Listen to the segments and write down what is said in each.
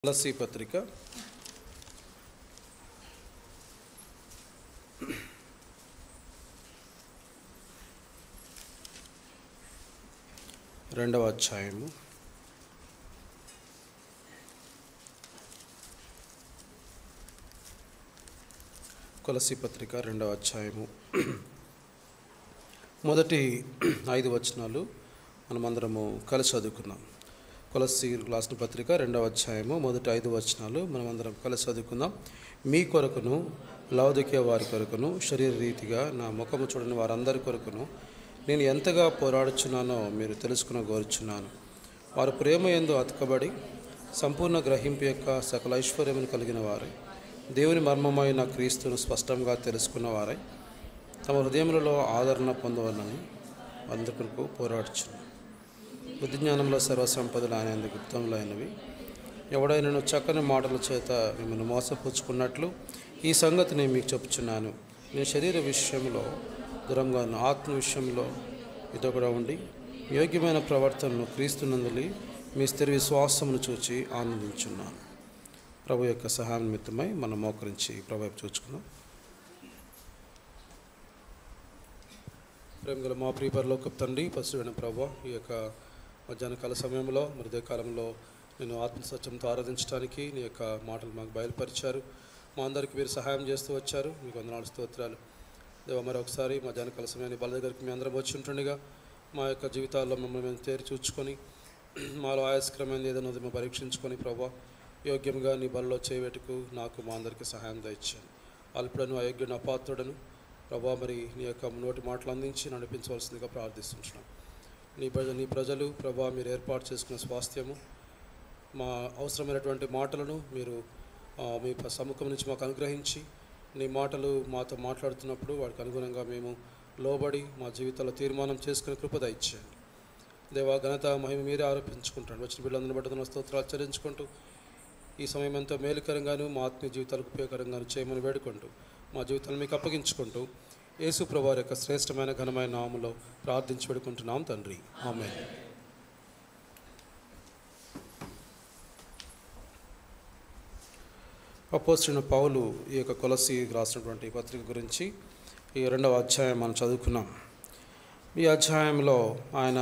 కొలస్సీ పత్రిక 2వ అధ్యాయము. కొలస్సీ పత్రిక 2వ అధ్యాయము మొదటి 5 వచనాలు మనమందరము కలిసి చదువుకుందాం. కొలస్సీ రాసిన పత్రిక 2వ అధ్యాయము మొదటి 5 వచనాలు మనమందరం కలిసి చదువుకుందాం. మీ కొరకును లవొదికయ వారి కొరకును శరీర రీతిగా నా ముఖము చూడని వారందరి కొరకును నేను ఎంతగా పోరాడుచున్నానో మీరు తెలుసుకుని కోరుచున్నాను. వారు ప్రేమ యందు అతకబడి సంపూర్ణ గ్రహింపు యొక్క సకల ఐశ్వర్యమును కలిగిన వారై దేవుని మర్మమైన క్రీస్తును స్పష్టంగా తెలుసుకున్న వారై తమ హృదయములలో ఆదరణ పొందవలని అందరి కొరకు పోరాడుచున్నాను. బుద్ధి జ్ఞానంలో సర్వసంపదలు ఆయన గుప్తములైనవి. ఎవడైనా చక్కని మాటల చేత మిమ్మల్ని మోసపుచ్చుకున్నట్లు ఈ సంగతి నేను మీకు చెప్పుచున్నాను. నేను శరీర విషయంలో దూరంగా ఆత్మ విషయంలో మీతో కూడా ఉండి యోగ్యమైన ప్రవర్తనను క్రీస్తునందలి మీ స్థిర విశ్వాసమును చూచి ఆనందించున్నాను. ప్రభు యొక్క సహాయం నిమిత్తమై మనం మోకరించి ప్రభు వైపు చూచుకుందాం. ప్రేమగల మా ప్రియ పరలోకపు తండ్రి, పరిశుద్ధుడైన ప్రభు, ఈ యొక్క మధ్యాహ్న కాల సమయంలో మృదే కాలంలో నేను ఆత్మసత్యంతో ఆరాధించడానికి నీ యొక్క మాటలు మాకు బయలుపరిచారు. మా అందరికీ మీరు సహాయం చేస్తూ వచ్చారు. మీకు వందనాలు, స్తోత్రాలు దేవ. మరొకసారి మధ్యాహ్న కాల సమయాన్ని బల దగ్గరికి మీ అందరం వచ్చి ఉంటుండగా మా యొక్క జీవితాల్లో మమ్మల్ని మేము తేరి చూచుకొని మాలో ఆయాస్కరమైనది ఏదైనా మేము పరీక్షించుకొని ప్రభా యోగ్యంగా నీ బలలో చేయవేటుకు నాకు మా అందరికీ సహాయం దయచేయండి. అల్పుడను అయోగ్యుడు అపాత్రుడను ప్రభా, మరి నీ యొక్క నోటి మాటలు అందించి నడిపించవలసిందిగా ప్రార్థిస్తున్నాం. నీ ప్రజలు ప్రభా మీరు ఏర్పాటు చేసుకున్న స్వాస్థ్యము మా అవసరమైనటువంటి మాటలను మీరు మీ సముఖం నుంచి మాకు అనుగ్రహించి నీ మాటలు మాతో మాట్లాడుతున్నప్పుడు వాటికి అనుగుణంగా మేము లోబడి మా జీవితాల్లో తీర్మానం చేసుకునే కృప దయచేయండి. దేవా, ఘనత మహిమ మీరే ఆరోపించుకుంటాను. వచ్చిన బిడ్డలందరిని బట్టి స్తోత్రాలు చెల్లించుకుంటూ ఈ సమయం ఎంతో మేలుకరంగాను మా ఆత్మీయ జీవితాలకు ఉపయోగకరంగాను చేయమని వేడుకుంటూ మా జీవితాలను మీకు అప్పగించుకుంటూ యేసు ప్రభువారి యొక్క శ్రేష్టమైన ఘనమైన నామములో ప్రార్థించి వేడుకుంటున్నాం తండ్రి, ఆమేన్. అపోస్తలుడైన పౌలు ఈ యొక్క కొలస్సీ రాసినటువంటి పత్రిక గురించి ఈ 2వ అధ్యాయం మనం చదువుకున్నాం. ఈ అధ్యాయంలో ఆయన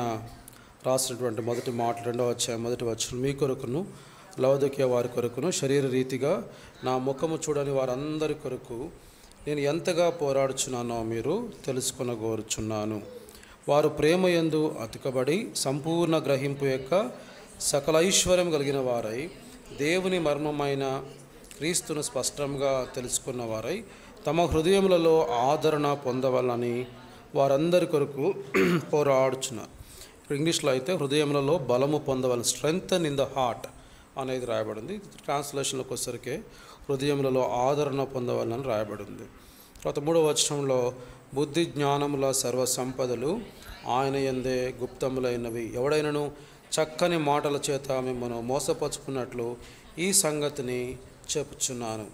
రాసినటువంటి మొదటి మాట 2వ అధ్యాయం మొదటి వచనం, మీ కొరకును లవొదికయ వారి కొరకును శరీర రీతిగా నా ముఖము చూడని వారందరి కొరకు నేను ఎంతగా పోరాడుచున్నానో మీరు తెలుసుకొనగోరుచున్నాను. వారు ప్రేమ యందు అతికబడి సంపూర్ణ గ్రహింపు యొక్క సకల ఐశ్వర్యం కలిగిన వారై దేవుని మర్మమైన క్రీస్తును స్పష్టంగా తెలుసుకున్న వారై తమ హృదయములలో ఆదరణ పొందవాలని వారందరి కొరకు పోరాడుచున్నారు. ఇంగ్లీష్లో అయితే హృదయములలో బలము పొందవాలని, స్ట్రెంగ్తన్ ఇన్ ద హార్ట్ అనేది రాయబడింది. ట్రాన్స్లేషన్లోకి వచ్చేసరికి హృదయములలో ఆదరణ పొందవాలని రాయబడింది. తర్వాత 3వ వచనంలో బుద్ధి జ్ఞానముల సర్వ సంపదలు ఆయన యందే గుప్తములైనవి. ఎవడైనను చక్కని మాటల చేత మిమ్మల్ని మోసపరుచుకున్నట్లు ఈ సంగతిని చెప్పుచున్నాను.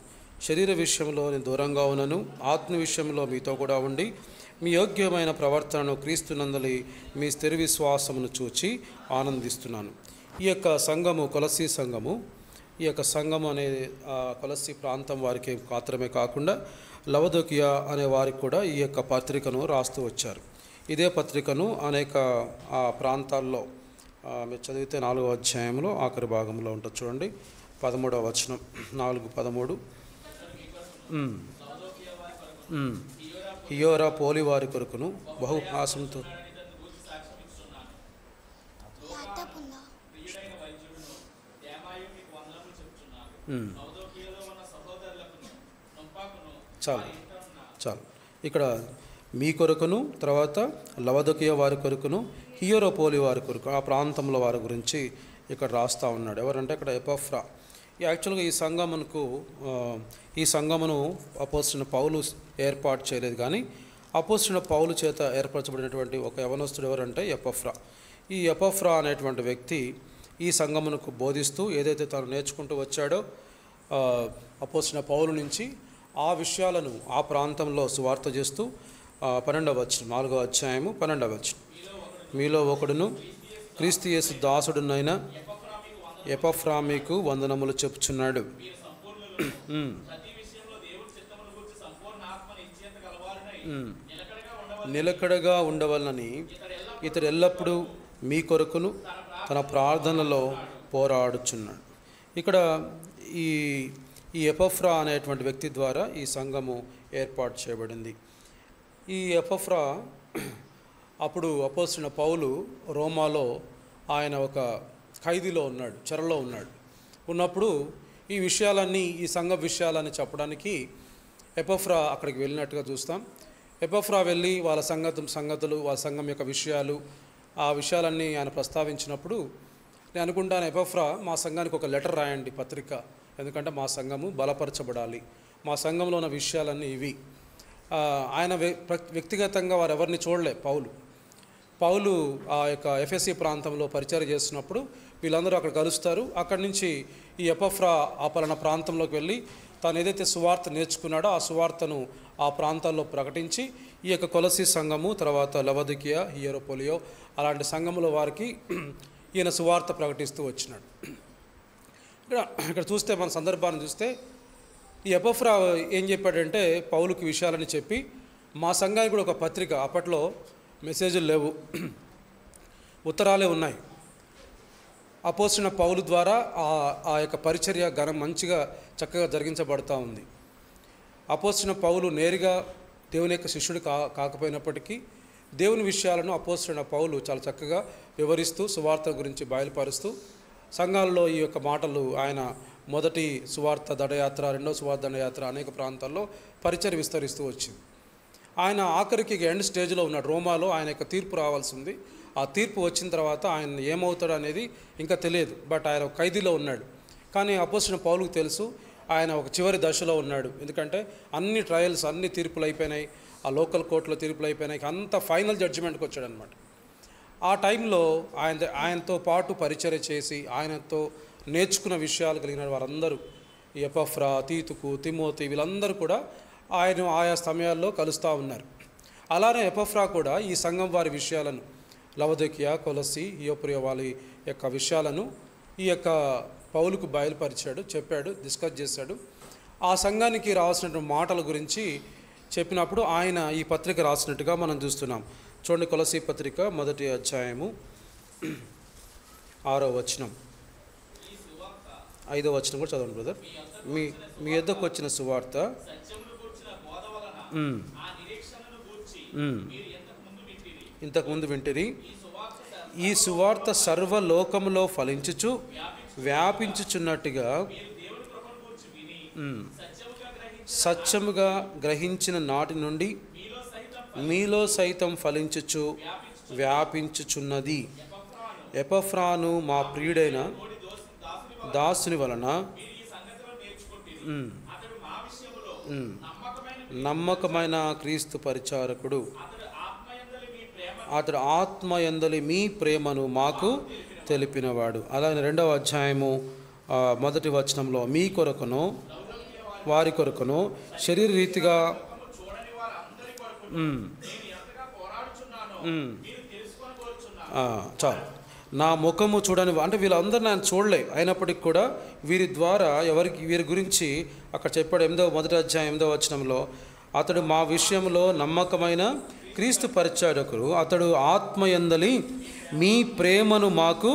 శరీర విషయంలో నేను దూరంగా ఉన్నను, ఆత్మ విషయంలో మీతో కూడా ఉండి మీ యోగ్యమైన ప్రవర్తనను క్రీస్తునందలి మీ స్థిర విశ్వాసమును చూచి ఆనందిస్తున్నాను. ఈ యొక్క సంఘము కొలస్సీ సంఘము, ఈ యొక్క సంఘము అనే కొలస్సీ ప్రాంతం వారికి మాత్రమే కాకుండా లవొదికయ అనే వారికి కూడా ఈ యొక్క పత్రికను రాస్తూ వచ్చారు. ఇదే పత్రికను అనేక ప్రాంతాల్లో మీరు చదివితే 4వ అధ్యాయంలో ఆఖరి భాగంలో ఉంటుంది చూడండి, 13వ వచనం, 4:13. హియోరా పోలి వారి కొరకును బహు ఆశంతో చాలు ఇక్కడ మీ కొరకును, తర్వాత లవొదికయ వారి కొరకును, హియోరా పోలి వారి కొరకు ఆ ప్రాంతంలో వారి గురించి ఇక్కడ రాస్తూ ఉన్నాడు. ఎవరంటే ఇక్కడ ఎపఫ్రా. యాక్చువల్గా ఈ సంఘమును అపోస్తలుడైన పౌలు ఏర్పాటు చేయలేదు, కానీ అపోస్తలుడైన పౌలు చేత ఏర్పరచబడినటువంటి ఒక యవనస్తుడు ఎవరంటే ఎపఫ్రా. ఈ ఎపఫ్రా అనేటువంటి వ్యక్తి ఈ సంఘమునకు బోధిస్తూ ఏదైతే తాను నేర్చుకుంటూ వచ్చాడో అపోస్తలుడైన పౌలు నుంచి ఆ విషయాలను ఆ ప్రాంతంలో సువార్త చేస్తూ 12వ వచనం, 4వ అధ్యాయము 12వ వచనం, మీలో ఒకడును క్రీస్తు యేసు దాసుడునైన ఎపఫ్రా మీకు వందనములు చెప్పుచున్నాడు. నిలకడగా ఉండవలనని ఇతడు ఎల్లప్పుడూ మీ కొరకును తన ప్రార్థనలో పోరాడుచున్నాడు. ఇక్కడ ఈ ఈ ఎపఫ్రా అనేటువంటి వ్యక్తి ద్వారా ఈ సంఘము ఏర్పాటు చేయబడింది. ఈ ఎపఫ్రా అప్పుడు అపోస్తలుడైన పౌలు రోమాలో ఆయన ఒక ఖైదీలో ఉన్నాడు, చెరలో ఉన్నప్పుడు ఈ విషయాలన్నీ, ఈ సంఘ విషయాలన్నీ చెప్పడానికి ఎపఫ్రా అక్కడికి వెళ్ళినట్టుగా చూస్తాం. ఎపఫ్రా వెళ్ళి వాళ్ళ సంగతులు వాళ్ళ సంఘం యొక్క విషయాలు, ఆ విషయాలన్నీ ఆయన ప్రస్తావించినప్పుడు నేను అనుకుంటాను, ఎపఫ్రా మా సంఘానికి ఒక లెటర్ రాయండి, పత్రిక, ఎందుకంటే మా సంఘము బలపరచబడాలి, మా సంఘంలో ఉన్న విషయాలన్నీ ఇవి. ఆయన వ్యక్తిగతంగా వారు ఎవరిని చూడలే. పౌలు ఆ యొక్క ఎఫెసీ ప్రాంతంలో పరిచర్య చేస్తున్నప్పుడు వీళ్ళందరూ అక్కడ కలుస్తారు. అక్కడి నుంచి ఈ ఎపఫ్రా ఆ పలానా ప్రాంతంలోకి వెళ్ళి తాను ఏదైతే సువార్త నేర్చుకున్నాడో ఆ సువార్తను ఆ ప్రాంతాల్లో ప్రకటించి ఈ యొక్క కొలసీ సంఘము, తర్వాత లవదికియా, హియెరపోలియో అలాంటి సంఘముల వారికి ఈయన సువార్త ప్రకటిస్తూ వచ్చినాడు. ఇక్కడ చూస్తే మన సందర్భాన్ని చూస్తే ఈ ఎపఫ్రా ఏం చెప్పాడంటే పౌలుకి విషయాలని చెప్పి, మా సంఘానికి కూడా ఒక పత్రిక, అప్పట్లో మెసేజ్లు లేవు, ఉత్తరాలే ఉన్నాయి. అపోస్తలుడైన పౌలు ద్వారా ఆ యొక్క పరిచర్య మంచిగా చక్కగా జరిగించబడుతూ ఉంది. అపోస్తలుడైన పౌలు నేరుగా దేవుని యొక్క శిష్యుడు కాకపోయినప్పటికీ దేవుని విషయాలను అపోస్తలుడైన పౌలు చాలా చక్కగా వివరిస్తూ సువార్త గురించి బయలుపరుస్తూ సంఘాల్లో ఈ యొక్క మాటలు ఆయన మొదటి సువార్త దండయాత్ర, రెండో సువార్త దండయాత్ర అనేక ప్రాంతాల్లో పరిచర్య విస్తరిస్తూ వచ్చింది. ఆయన ఆఖరికి ఎండ్ స్టేజ్లో ఉన్నాడు. రోమాలో ఆయన యొక్క తీర్పు రావాల్సి ఉంది. ఆ తీర్పు వచ్చిన తర్వాత ఆయన ఏమవుతాడు అనేది ఇంకా తెలియదు. బట్ ఆయన ఒక ఖైదీలో ఉన్నాడు. కానీ అపోస్తలుడైన పౌలుకు తెలుసు ఆయన ఒక చివరి దశలో ఉన్నాడు. ఎందుకంటే అన్ని ట్రయల్స్, అన్ని తీర్పులు అయిపోయినాయి, ఆ లోకల్ కోర్టులో తీర్పులు అయిపోయినాయి, అంత ఫైనల్ జడ్జిమెంట్కి వచ్చాడు అనమాట. ఆ టైంలో ఆయనతో పాటు పరిచర్య చేసి ఆయనతో నేర్చుకున్న విషయాలు కలిగిన వారందరూ, ఎపఫ్రా, తీతుకు, తిమోతి, వీళ్ళందరూ కూడా ఆయన ఆయా సమయాల్లో కలుస్తూ ఉన్నారు. అలానే ఎపఫ్రా కూడా ఈ సంఘం వారి విషయాలను, లవదికియా, కొలసి, హియెరపోలియో వాళ్ళ యొక్క విషయాలను ఈ యొక్క పౌలుకు బయలుపరిచాడు, చెప్పాడు, డిస్కస్ చేశాడు. ఆ సంఘానికి రావాల్సినటువంటి మాటల గురించి చెప్పినప్పుడు ఆయన ఈ పత్రిక రాసినట్టుగా మనం చూస్తున్నాం. చూడండి, కొలసీ పత్రిక 1వ అధ్యాయము 6వ వచనం, 5వ వచనం కూడా చదవండి బ్రదర్. మీ యొద్దకు వచ్చిన సువార్త ఇంతకుముందు వింటిరి. ఈ సువార్త సర్వలోకములో ఫలించుచు వ్యాపించుచున్నట్టుగా సత్యముగా గ్రహించిన నాటి నుండి మీలో సైతం ఫలించుచు వ్యాపించుచున్నది. ఎపఫ్రాను మా ప్రియుడైన దాసుని వలన నమ్మకమైన క్రీస్తు పరిచారకుడు. అతడు ఆత్మయందలి మీ ప్రేమను మాకు తెలిపినవాడు. అలాగే 2వ అధ్యాయము 1వ వచనంలో మీ కొరకును వారి కొరకును శరీర రీతిగా చాలు నా ముఖము చూడని, అంటే వీళ్ళందరూ ఆయన చూడలే, అయినప్పటికీ కూడా వీరి ద్వారా వీరి గురించి అక్కడ చెప్పాడు. 1వ అధ్యాయం 8వ వచనంలో అతడు మా విషయంలో నమ్మకమైన క్రీస్తు పరిచారకుడు, అతడు ఆత్మయందలి మీ ప్రేమను మాకు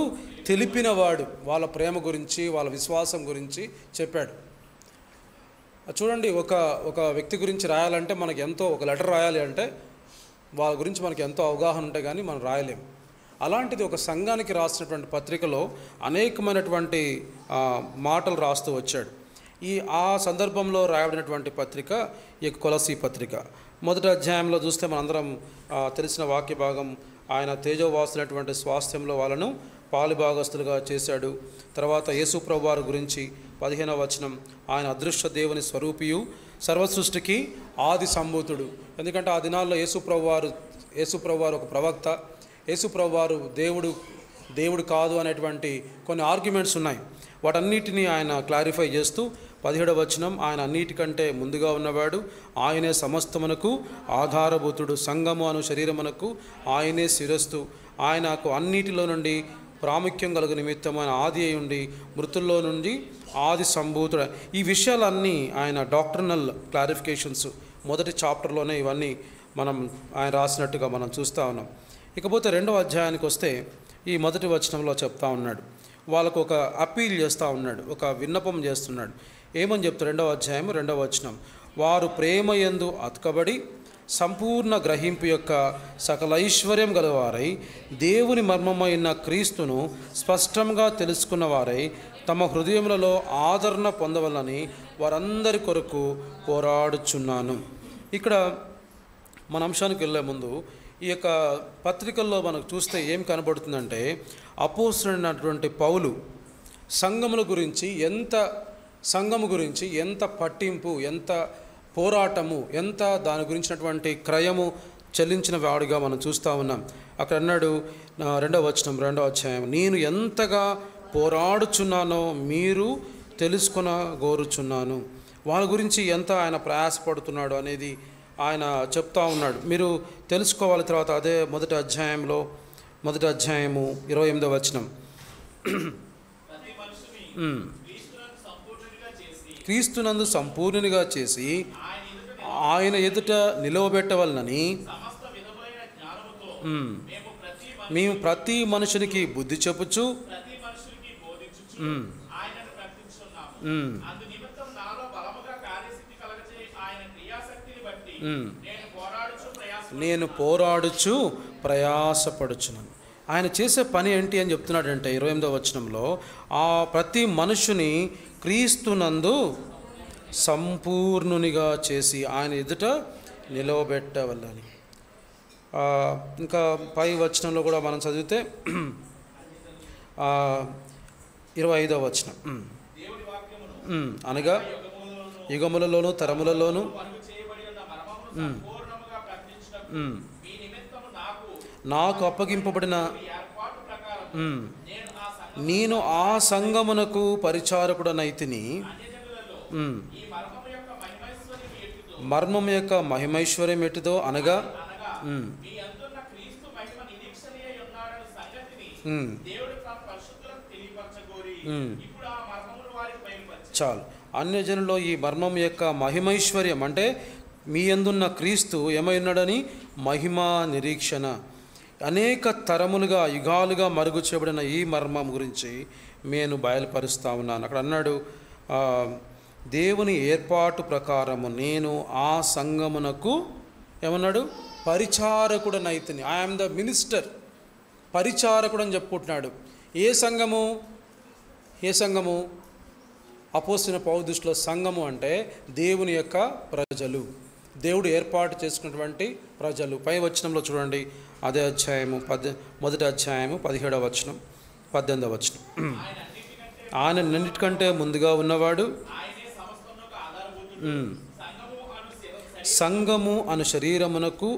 తెలిపినవాడు. వాళ్ళ ప్రేమ గురించి, వాళ్ళ విశ్వాసం గురించి చెప్పాడు. చూడండి, ఒక వ్యక్తి గురించి రాయాలంటే మనకి ఎంతో, ఒక లెటర్ రాయాలి అంటే వాళ్ళ గురించి మనకి ఎంతో అవగాహన ఉంటే కానీ మనం రాయలేము. అలాంటిది ఒక సంఘానికి రాసినటువంటి పత్రికలో అనేకమైనటువంటి మాటలు రాస్తూ వచ్చాడు. ఆ సందర్భంలో రాయబడినటువంటి పత్రిక ఈ కొలసీ పత్రిక. 1వ అధ్యాయంలో చూస్తే మనందరం తెలిసిన వాక్య భాగం, ఆయన తేజోవాసులైనటువంటి స్వాస్థ్యంలో వాళ్ళను పాలుభాగస్తులుగా చేశాడు. తర్వాత యేసు ప్రభువారి గురించి 15వ వచనం, ఆయన అదృశ్య దేవుని స్వరూపియు సర్వసృష్టికి ఆది సంభూతుడు. ఎందుకంటే ఆ దినాల్లో యేసు ప్రభువారు ఒక ప్రవక్త, యేసు ప్రభువారు దేవుడు కాదు అనేటువంటి కొన్ని ఆర్గ్యుమెంట్స్ ఉన్నాయి. వాటన్నిటినీ ఆయన క్లారిఫై చేస్తూ 17వ వచనం, ఆయన అన్నిటికంటే ముందుగా ఉన్నవాడు, ఆయనే సమస్తమునకు ఆధారభూతుడు, సంఘము అను శరీరమునకు ఆయనే శిరస్సు, ఆయనకు అన్నిటిలో నుండి ప్రాముఖ్యం కలుగు నిమిత్తం ఆయన ఆది అయి ఉండి మృతుల్లో నుండి ఆది సంభూతుడు. ఈ విషయాలన్నీ ఆయన డాక్టర్నల్ క్లారిఫికేషన్స్ మొదటి చాప్టర్లోనే ఇవన్నీ ఆయన రాసినట్టుగా మనం చూస్తూ ఉన్నాం. ఇకపోతే 2వ అధ్యాయానికి వస్తే ఈ మొదటి వచనంలో చెప్తా ఉన్నాడు, వాళ్ళకు ఒక అప్పీల్ చేస్తూ ఉన్నాడు, ఒక విన్నపం చేస్తున్నాడు. ఏమని చెప్తాడు? 2వ అధ్యాయం 2వ వచనం, వారు ప్రేమయందు అతకబడి సంపూర్ణ గ్రహింపు యొక్క సకల ఐశ్వర్యం గలవారై దేవుని మర్మమైన క్రీస్తును స్పష్టంగా తెలుసుకున్న వారై తమ హృదయములలో ఆదరణ పొందవలని వారందరి కొరకు పోరాడుచున్నాను. ఇక్కడ మన అంశానికి వెళ్ళే ముందు ఈ యొక్క పత్రికల్లో మనకు చూస్తే ఏం కనబడుతుందంటే, అపోస్తలుడైనటువంటి పౌలు సంఘముల గురించి సంఘము గురించి ఎంత పట్టింపు, ఎంత పోరాటము, ఎంత దాని గురించినటువంటి క్రయము చెల్లించిన వాడిగా మనం చూస్తూ ఉన్నాం. అక్కడ అన్నాడు 2వ వచనం 2వ అధ్యాయం, నేను ఎంతగా పోరాడుచున్నానో మీరు తెలుసుకొనగోరుచున్నాను. వాళ్ళ గురించి ఎంత ఆయన ప్రయాసపడుతున్నాడు అనేది ఆయన చెప్తా ఉన్నాడు. మీరు తెలుసుకోవాలి. తర్వాత అదే మొదటి అధ్యాయము 28వ వచనం, క్రీస్తునందు సంపూర్ణునిగా చేసి ఆయన ఎదుట నిలవబెట్టవలనని మేము ప్రతి మనుషునికి బుద్ధి చెప్పుచు నేను పోరాడుచు ప్రయాసపడుచున్నాను. ఆయన చేసే పని ఏంటి అని చెప్తున్నాడంటే 28వ వచనంలో, ఆ ప్రతి మనుషుని క్రీస్తునందు సంపూర్ణునిగా చేసి ఆయన ఎదుట నిలవబెట్టవలని. ఇంకా పై వచనంలో కూడా మనం చదివితే 25వ వచనం, అనగా యుగములలోను తరములలోను నాకు అప్పగింపబడిన నేను ఆ సంఘమునకు పరిచారకుడనైతిని, మర్మం యొక్క మహిమైశ్వర్యం ఎటుదో అనగా చాలు. అన్యజనుల్లో ఈ మర్మం యొక్క మహిమైశ్వర్యం అంటే మీ యందున్న క్రీస్తు ఏమైనాడని మహిమా నిరీక్షణ, అనేక తరములుగా యుగాలుగా మరుగు చేయబడిన ఈ మర్మం గురించి నేను బయలుపరుస్తూ ఉన్నాను. అక్కడ అన్నాడు, దేవుని ఏర్పాటు ప్రకారము నేను ఆ సంఘమునకు ఏమన్నాడు? పరిచారకుడనైతిని. ఐఎమ్ ద మినిస్టర్, పరిచారకుడు అని చెప్పుకుంటున్నాడు. ఏ సంఘము? అపోస్తలుడైన పౌలు దృష్టిలో సంఘము అంటే దేవుని యొక్క ప్రజలు, దేవుడు ఏర్పాటు చేసుకున్నటువంటి ప్రజలు. పై వచనంలో చూడండి, అదే అధ్యాయము మొదటి అధ్యాయము 17వ వచనం 18వ వచనం, ఆయన అన్నిటికంటే ముందుగా ఉన్నవాడు, సంఘము అను శరీరమునకు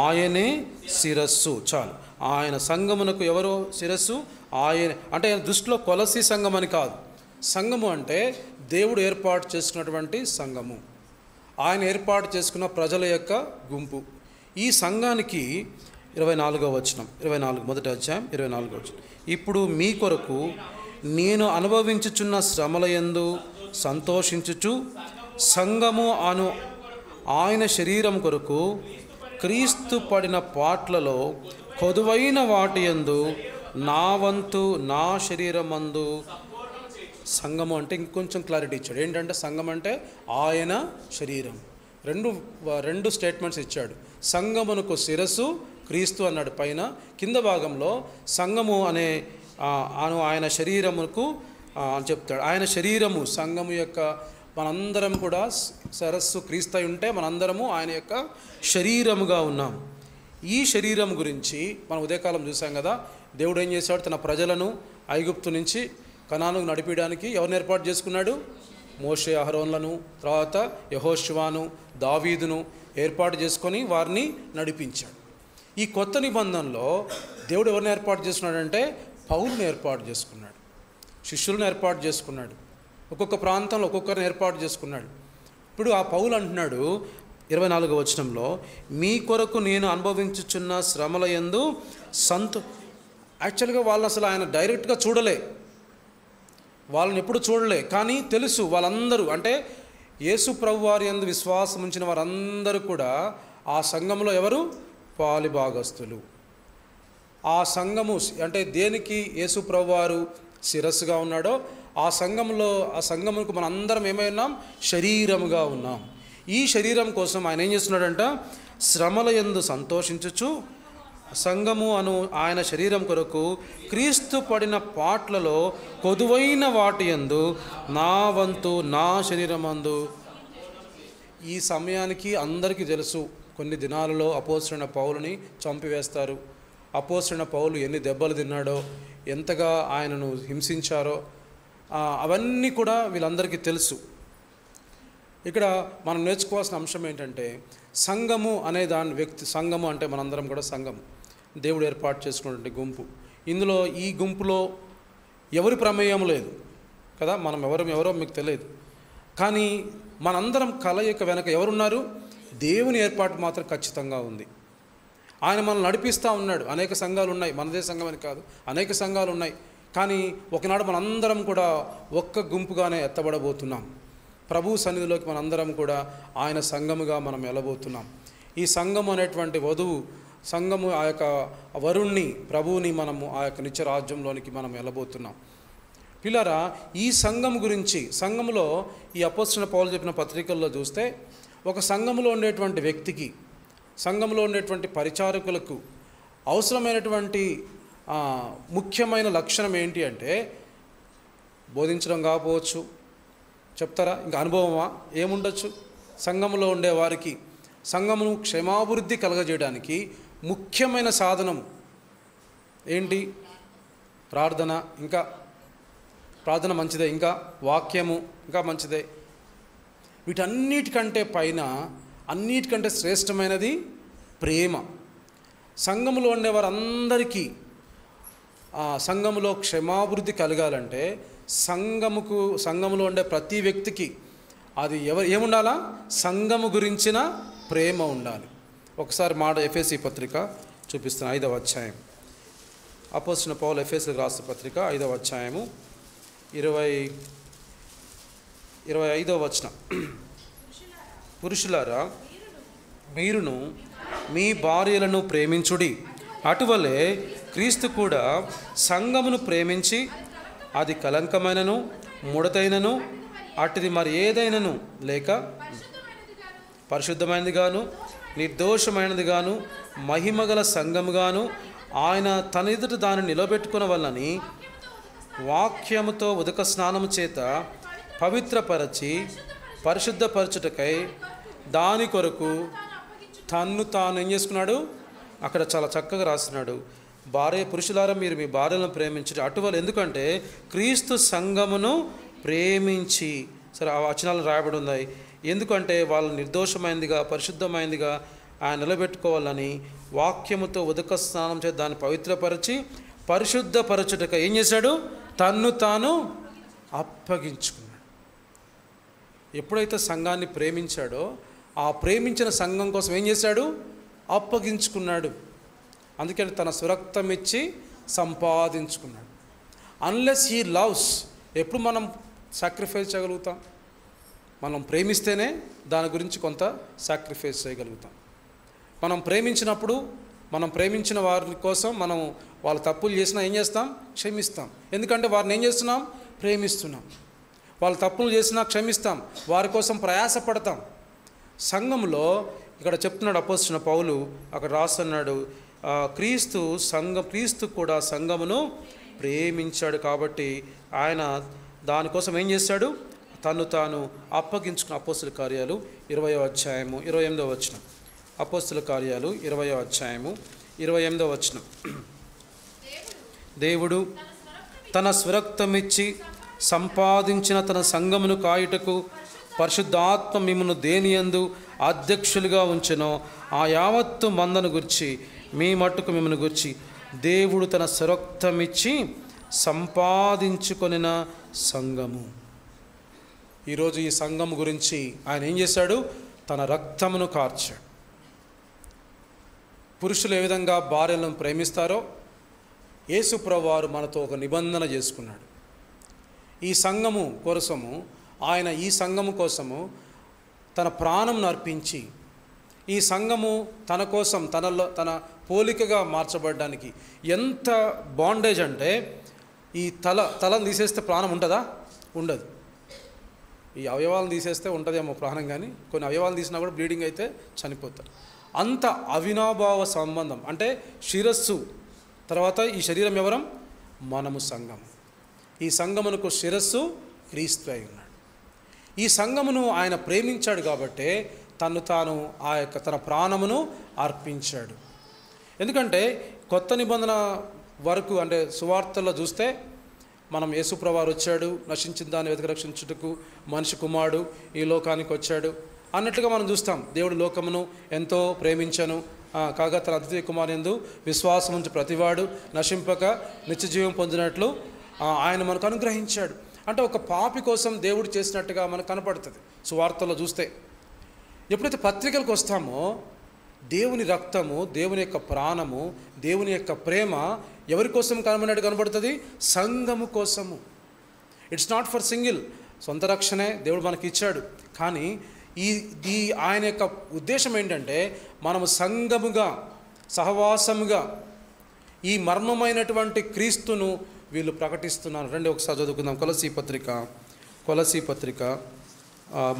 ఆయనే శిరస్సు. చాలు. ఆయన సంఘమునకు ఎవరో శిరస్సు? ఆయన. అంటే ఆయన దృష్టిలో కొలసి సంఘం అని కాదు. సంఘము అంటే దేవుడు ఏర్పాటు చేసుకున్నటువంటి సంఘము, ఆయన ఏర్పాటు చేసుకున్న ప్రజల యొక్క గుంపు. ఈ సంఘానికి 24వ వచనం, 24 మొదటి అధ్యాయం 24వ వచనం, ఇప్పుడు మీ కొరకు నేను అనుభవించుచున్న శ్రమలయందు సంతోషించుచు సంఘము అను ఆయన శరీరం కొరకు క్రీస్తు పడిన పాట్లలో కొదువైన వాటి యందు నా వంతు నా శరీరమందు. సంఘము అంటే ఇంకొంచెం క్లారిటీ ఇచ్చాడు. ఏంటంటే సంఘం అంటే ఆయన శరీరం. రెండు స్టేట్మెంట్స్ ఇచ్చాడు. సంఘమునకు శిరస్సు క్రీస్తు అన్నాడు పైన, కింద భాగంలో సంఘము అనే ఆయన శరీరమునకు అని చెప్తాడు. ఆయన శరీరము, సంఘము యొక్క మనందరం కూడా శిరస్సు క్రీస్తు అయి ఉంటే మనందరము ఆయన యొక్క శరీరముగా ఉన్నాం. ఈ శరీరం గురించి మనం ఉదయకాలం చూసాం కదా. దేవుడు ఏం చేశాడు? తన ప్రజలను ఐగుప్తు నుంచి కనానుకు నడిపించడానికి ఎవరిని ఏర్పాటు చేసుకున్నాడు? మోషే, అహరోన్లను, తర్వాత యెహోషువను, దావీదును ఏర్పాటు చేసుకొని వారిని నడిపించాడు. ఈ కొత్త నిబంధనలో దేవుడు ఎవరిని ఏర్పాటు చేసుకున్నాడంటే పౌలుని ఏర్పాటు చేసుకున్నాడు, శిష్యులను ఏర్పాటు చేసుకున్నాడు, ఒక్కొక్క ప్రాంతంలో ఒక్కొక్కరిని ఏర్పాటు చేసుకున్నాడు. ఇప్పుడు ఆ పౌలు అంటున్నాడు 24వ వచనంలో, మీ కొరకు నేను అనుభవించుచున్న శ్రమల యందు యాక్చువల్గా వాళ్ళని అసలు ఆయన డైరెక్ట్గా చూడలే, వాళ్ళని ఎప్పుడు చూడలే, కానీ తెలుసు వాళ్ళందరూ, అంటే యేసు ప్రభు వారి యందు విశ్వాసం ఉంచిన వారందరూ కూడా ఆ సంఘంలో ఎవరు? పాలిభాగస్తులు. ఆ సంఘము అంటే దేనికి యేసు ప్రభు వారు శిరస్సుగా ఉన్నాడో ఆ సంఘముకు మన అందరం ఏమై ఉన్నాం? శరీరముగా ఉన్నాం. ఈ శరీరం కోసం ఆయన ఏం చేస్తున్నాడంట? శ్రమల యందు సంతోషించుచు సంఘము అను ఆయన శరీరం కొరకు క్రీస్తు పడిన పాట్లలో కొదువైన వాటి యందు నా వంతు నా శరీరమందు. ఈ సమయానికి అందరికీ తెలుసు, కొన్ని దినాలలో అపోస్తలుడైన పౌలుని చంపివేస్తారు. అపోస్తలుడైన పౌలు ఎన్ని దెబ్బలు తిన్నాడో, ఎంతగా ఆయనను హింసించారో అవన్నీ కూడా వీళ్ళందరికీ తెలుసు. ఇక్కడ మనం నేర్చుకోవాల్సిన అంశం ఏంటంటే, సంఘము అనే సంఘము అంటే మనందరం కూడా సంఘము, దేవుడు ఏర్పాటు చేసుకున్నటువంటి గుంపు. ఇందులో ఈ గుంపులో ఎవరి ప్రమేయం లేదు కదా, మనం ఎవరో మీకు తెలియదు. కానీ మనందరం కలయిక వెనక ఎవరున్నారు? దేవుని ఏర్పాటు మాత్రం ఖచ్చితంగా ఉంది. ఆయన మనల్ని నడిపిస్తూ ఉన్నాడు. అనేక సంఘాలు ఉన్నాయి, మనదే సంఘం అని కాదు, అనేక సంఘాలు ఉన్నాయి. కానీ ఒకనాడు మనందరం కూడా ఒక్క గుంపుగానే ఎత్తబడబోతున్నాం. ప్రభు సన్నిధిలోకి మనందరం కూడా ఆయన సంఘముగా మనం వెళ్ళబోతున్నాం. ఈ సంఘము అనేటువంటి వధువు, సంఘము ఆ యొక్క వరుణ్ణి, ప్రభువుని మనము ఆ యొక్క నిత్య రాజ్యంలోనికి మనం వెళ్ళబోతున్నాం. పిల్లరా, ఈ సంఘం గురించి, సంఘములో ఈ అపోస్తలుడైన పౌలు చెప్పిన పత్రికల్లో చూస్తే, ఒక సంఘములో ఉండేటువంటి వ్యక్తికి, సంఘంలో ఉండేటువంటి పరిచారకులకు అవసరమైనటువంటి ముఖ్యమైన లక్షణం ఏంటి అంటే, బోధించడం కాకపోవచ్చు, చెప్తారా, ఇంకా అనుభవమా, ఏముండొచ్చు? సంఘంలో ఉండేవారికి సంఘమును క్షేమాభివృద్ధి కలగజేయడానికి ముఖ్యమైన సాధనం ఏంటి? ప్రార్థన. ఇంకా ప్రార్థన మంచిదే, ఇంకా వాక్యము ఇంకా మంచిదే. వీటన్నిటికంటే పైన, అన్నిటికంటే శ్రేష్టమైనది ప్రేమ. సంఘములో ఉండేవారందరికీ సంఘములో క్షేమాభివృద్ధి కలగాలంటే సంఘములో ఉండే ప్రతి వ్యక్తికి అది ఏముండాలా? సంఘము గురించిన ప్రేమ ఉండాలి. ఒకసారి మాట ఎఫెసీ పత్రిక చూపిస్తున్న 5వ అధ్యాయం, అపోస్తలుడైన పౌలు ఎఫెసీలకు రాసిన పత్రిక 5వ అధ్యాయము 25వ వచనం. పురుషులారా, మీరును మీ భార్యలను ప్రేమించుడి, అటువలే క్రీస్తు కూడా సంఘమును ప్రేమించి అది కలంకమైనను ముడతైనను అటుది మరి ఏదైనను లేక పరిశుద్ధమైనది గాను నిర్దోషమైనది గాను మహిమగల సంఘముగాను ఆయన తన ఎదుట దాన్ని నిలబెట్టుకున్న వల్లని వాక్యముతో ఉదక స్నానము చేత పవిత్రపరచి పరిశుద్ధపరచుటకై దాని కొరకు తన్ను తాను ఏం చేసుకున్నాడు? అక్కడ చాలా చక్కగా రాస్తున్నాడు. పురుషులారా, మీరు మీ భార్యలను ప్రేమించండి, అటువల, ఎందుకంటే క్రీస్తు సంఘమును ప్రేమించి, సరే ఆ వచనాలను రాయబడి ఉన్నాయి. ఎందుకంటే వాళ్ళు నిర్దోషమైనదిగా పరిశుద్ధమైనదిగా ఆయన నిలబెట్టుకోవాలని వాక్యముతో ఉదక స్నానం చేసి దాన్ని పవిత్రపరిచి పరిశుద్ధపరచుటక ఏం చేశాడు? తన్ను తాను అప్పగించుకున్నాడు. ఎప్పుడైతే సంఘాన్ని ప్రేమించాడో ఆ ప్రేమించిన సంఘం కోసం ఏం చేశాడు? అప్పగించుకున్నాడు. అందుకని తన స్వరక్తం ఇచ్చి సంపాదించుకున్నాడు. అన్లెస్ హీ లవ్స్, ఎప్పుడు మనం సాక్రిఫైస్ చేయగలుగుతాం? మనం ప్రేమిస్తేనే దాని గురించి కొంత సాక్రిఫైస్ చేయగలుగుతాం. మనం ప్రేమించినప్పుడు, మనం ప్రేమించిన వారి కోసం మనం వాళ్ళు తప్పులు చేసినా ఏం చేస్తాం? క్షమిస్తాం. ఎందుకంటే వారిని ఏం చేస్తున్నాం? ప్రేమిస్తున్నాం. వాళ్ళు తప్పులు చేసినా క్షమిస్తాం, వారి కోసం ప్రయాసపడతాం. సంఘంలో ఇక్కడ చెప్తున్నాడు అపోస్తలుడైన పౌలు, అక్కడ రాస్తున్నాడు, క్రీస్తు కూడా సంఘమును ప్రేమించాడు కాబట్టి ఆయన దానికోసం ఏం చేశాడు? తను తాను అప్పగించుకున్న. అపోస్తలుల కార్యాలు 20వ అధ్యాయము 28వ వచనం. అపోస్తలుల కార్యాలు 20వ అధ్యాయము 28వ వచనం. దేవుడు తన స్వరక్తమిచ్చి సంపాదించిన తన సంఘమును కాయుటకు పరిశుద్ధాత్మ మిమ్మును దేనియందు అధ్యక్షులుగా ఉంచెనో ఆ యావత్తు మందను గుర్చి మీ మట్టుకు మిమ్మల్ని గుర్చి దేవుడు తన స్వరక్తమిచ్చి సంపాదించుకొనిన సంఘము. ఈరోజు ఈ సంఘం గురించి ఆయన ఏం చేశాడు? తన రక్తమును కార్చాడు. పురుషులు ఏ విధంగా భార్యలను ప్రేమిస్తారో యేసు ప్రభువారు మనతో ఒక నిబంధన చేసుకున్నాడు. ఈ సంఘము కోసము ఆయన ఈ సంఘము కోసము తన ప్రాణం అర్పించి, ఈ సంఘము తన కోసం తన పోలికగా మార్చబడడానికి ఎంత బాండేజ్ అంటే, ఈ తలను తీసేస్తే ప్రాణం ఉంటుందా? ఉండదు. ఈ అవయవాలను తీసేస్తే ఉంటుందేమో ప్రాణం, కానీ కొన్ని అవయవాలను తీసినా కూడా బ్లీడింగ్ అయితే చనిపోతారు. అంత అవినాభావ సంబంధం. అంటే శిరస్సు తర్వాత ఈ శరీరం ఎవరం? మనము సంఘం. ఈ సంఘమునకు శిరస్సు క్రీస్తు అయి ఉన్నాడు. ఈ సంఘమును ఆయన ప్రేమించాడు కాబట్టే తాను ఆ యొక్క తన ప్రాణమును అర్పించాడు. ఎందుకంటే కొత్త నిబంధన వరకు అంటే సువార్తల్లో చూస్తే మనం యేసుప్రభువారు వచ్చాడు, నశించిన దాన్ని వెతక రక్షించుటకు మనిషి కుమారుడు ఈ లోకానికి వచ్చాడు అన్నట్లుగా మనం చూస్తాం. దేవుడు లోకమును ఎంతో ప్రేమించను కాగా తన అద్వితీయ కుమారునియందు విశ్వాసం ఉంచి ప్రతివాడు నశింపక నిత్యజీవం పొందినట్లు ఆయన మనకు అనుగ్రహించాడు. అంటే ఒక పాపి కోసం దేవుడు చేసినట్టుగా మనకు కనపడుతుంది సువార్తల్లో చూస్తే. ఎప్పుడైతే పత్రికలకు వస్తామో దేవుని రక్తము, దేవుని యొక్క ప్రాణము, దేవుని యొక్క ప్రేమ ఎవరి కోసం కనబడినట్టు కనబడుతుంది? సంఘము కోసము. It's not for single. సొంత రక్షణే దేవుడు మనకి ఇచ్చాడు, కానీ ఈ ఆయన యొక్క ఉద్దేశం ఏంటంటే మనము సంఘముగా సహవాసముగా ఈ మర్మమైనటువంటి క్రీస్తును వీళ్ళు ప్రకటిస్తున్నారు. రండి ఒకసారి చదువుకుందాం. కొలసీ పత్రిక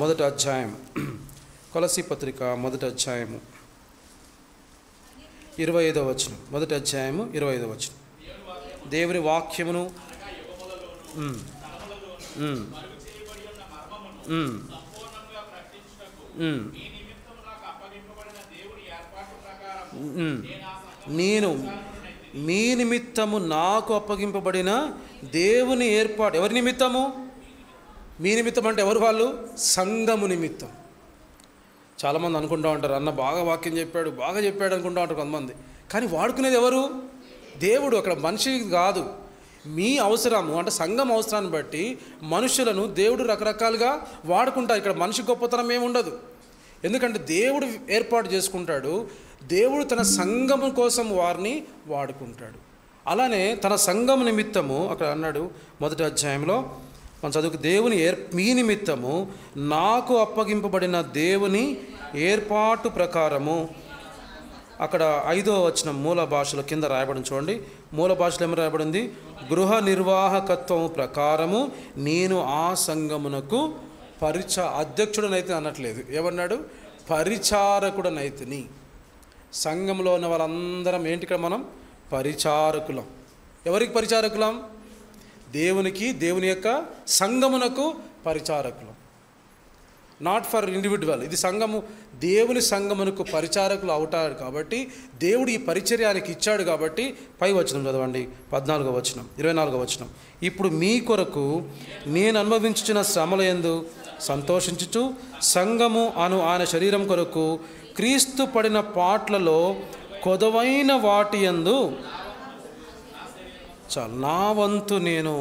మొదటి అధ్యాయం. కొలసీ పత్రిక మొదటి అధ్యాయము 25వ వచనం. మొదటి అధ్యాయము 25వ వచనం. దేవుని వాక్యమును నేను మీ నిమిత్తము నాకు అప్పగింపబడిన దేవుని ఏర్పాటు. ఎవరి నిమిత్తము? మీ నిమిత్తం అంటే ఎవరు? వాళ్ళు సంఘము నిమిత్తం. చాలామంది అనుకుంటూ ఉంటారు, అన్న బాగా వాక్యం చెప్పాడు, బాగా చెప్పాడు అనుకుంటూ ఉంటారు కొంతమంది. కానీ వాడుకునేది ఎవరు? దేవుడు. అక్కడ మనిషి కాదు. మీ అవసరము అంటే సంఘం అవసరాన్ని బట్టి మనుషులను దేవుడు రకరకాలుగా వాడుకుంటారు. ఇక్కడ మనిషి గొప్పతనం ఏమి ఉండదు. ఎందుకంటే దేవుడు ఏర్పాటు చేసుకుంటాడు. దేవుడు తన సంఘము కోసం వారిని వాడుకుంటాడు. అలానే తన సంఘం నిమిత్తము అక్కడ అన్నాడు మొదటి అధ్యాయంలో మనం చదువుకు, దేవుని మీ నిమిత్తము నాకు అప్పగింపబడిన దేవుని ఏర్పాటు ప్రకారము. అక్కడ 5వ వచనం మూల భాషలో కింద రాయబడి చూడండి. మూల భాషలో ఏమి రాయబడింది? గృహ నిర్వాహకత్వం ప్రకారము నేను ఆ సంఘమునకు అధ్యక్షుడనైతే అనట్లేదు. ఏమన్నాడు? పరిచారకుడనైతిని. సంఘంలో ఉన్న వాళ్ళందరం ఏంటి? ఇక్కడ మనం పరిచారకులం. ఎవరికి పరిచారకులం? దేవునికి, దేవుని యొక్క సంఘమునకు పరిచారకులం. Not for individual. ఇది సంఘము, దేవుని సంఘమునకు పరిచారకులు అవుతాడు కాబట్టి దేవుడు ఈ పరిచర్యానికి ఇచ్చాడు కాబట్టి. పై వచనం చదవండి, 14వ వచనం 24వ వచనం. ఇప్పుడు మీ కొరకు నేను అనుభవించుచున్న శ్రమల యందు సంతోషించుచు సంఘము ఆయన శరీరం కొరకు క్రీస్తు పడిన పాట్లలో కొదవైన వాటి యందు నా వంతు నేను.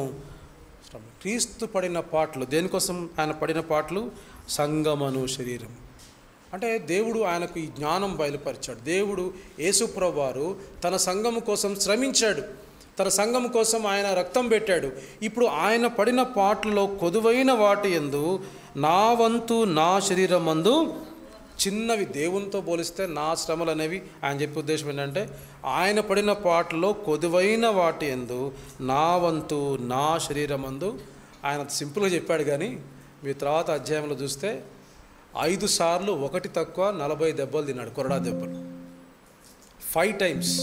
క్రీస్తు పడిన పాటలు దేనికోసం ఆయన పడిన పాటలు? సంఘమను శరీరం. అంటే దేవుడు ఆయనకు ఈ జ్ఞానం బయలుపరిచాడు. దేవుడు యేసుప్రభువారు తన సంఘము కోసం శ్రమించాడు, తన సంఘము కోసం ఆయన రక్తం పెట్టాడు. ఇప్పుడు ఆయన పడిన పాటలలో కొదువైన వాటి యందు నా వంతు నా శరీరం మందు చిన్నవి. దేవునితో పోలిస్తే నా శ్రమలు అనేవి ఆయన చెప్పే ఉద్దేశం ఏంటంటే ఆయన పడిన పాటలో కొదువైన వాటి యందు నా వంతు నా శరీరం మందు. ఆయన సింపుల్గా చెప్పాడు, కానీ మీ తర్వాత అధ్యాయంలో చూస్తే 5 సార్లు 1 తక్కువ 40 దెబ్బలు తిన్నాడు. కొరడా దెబ్బలు 5 టైమ్స్,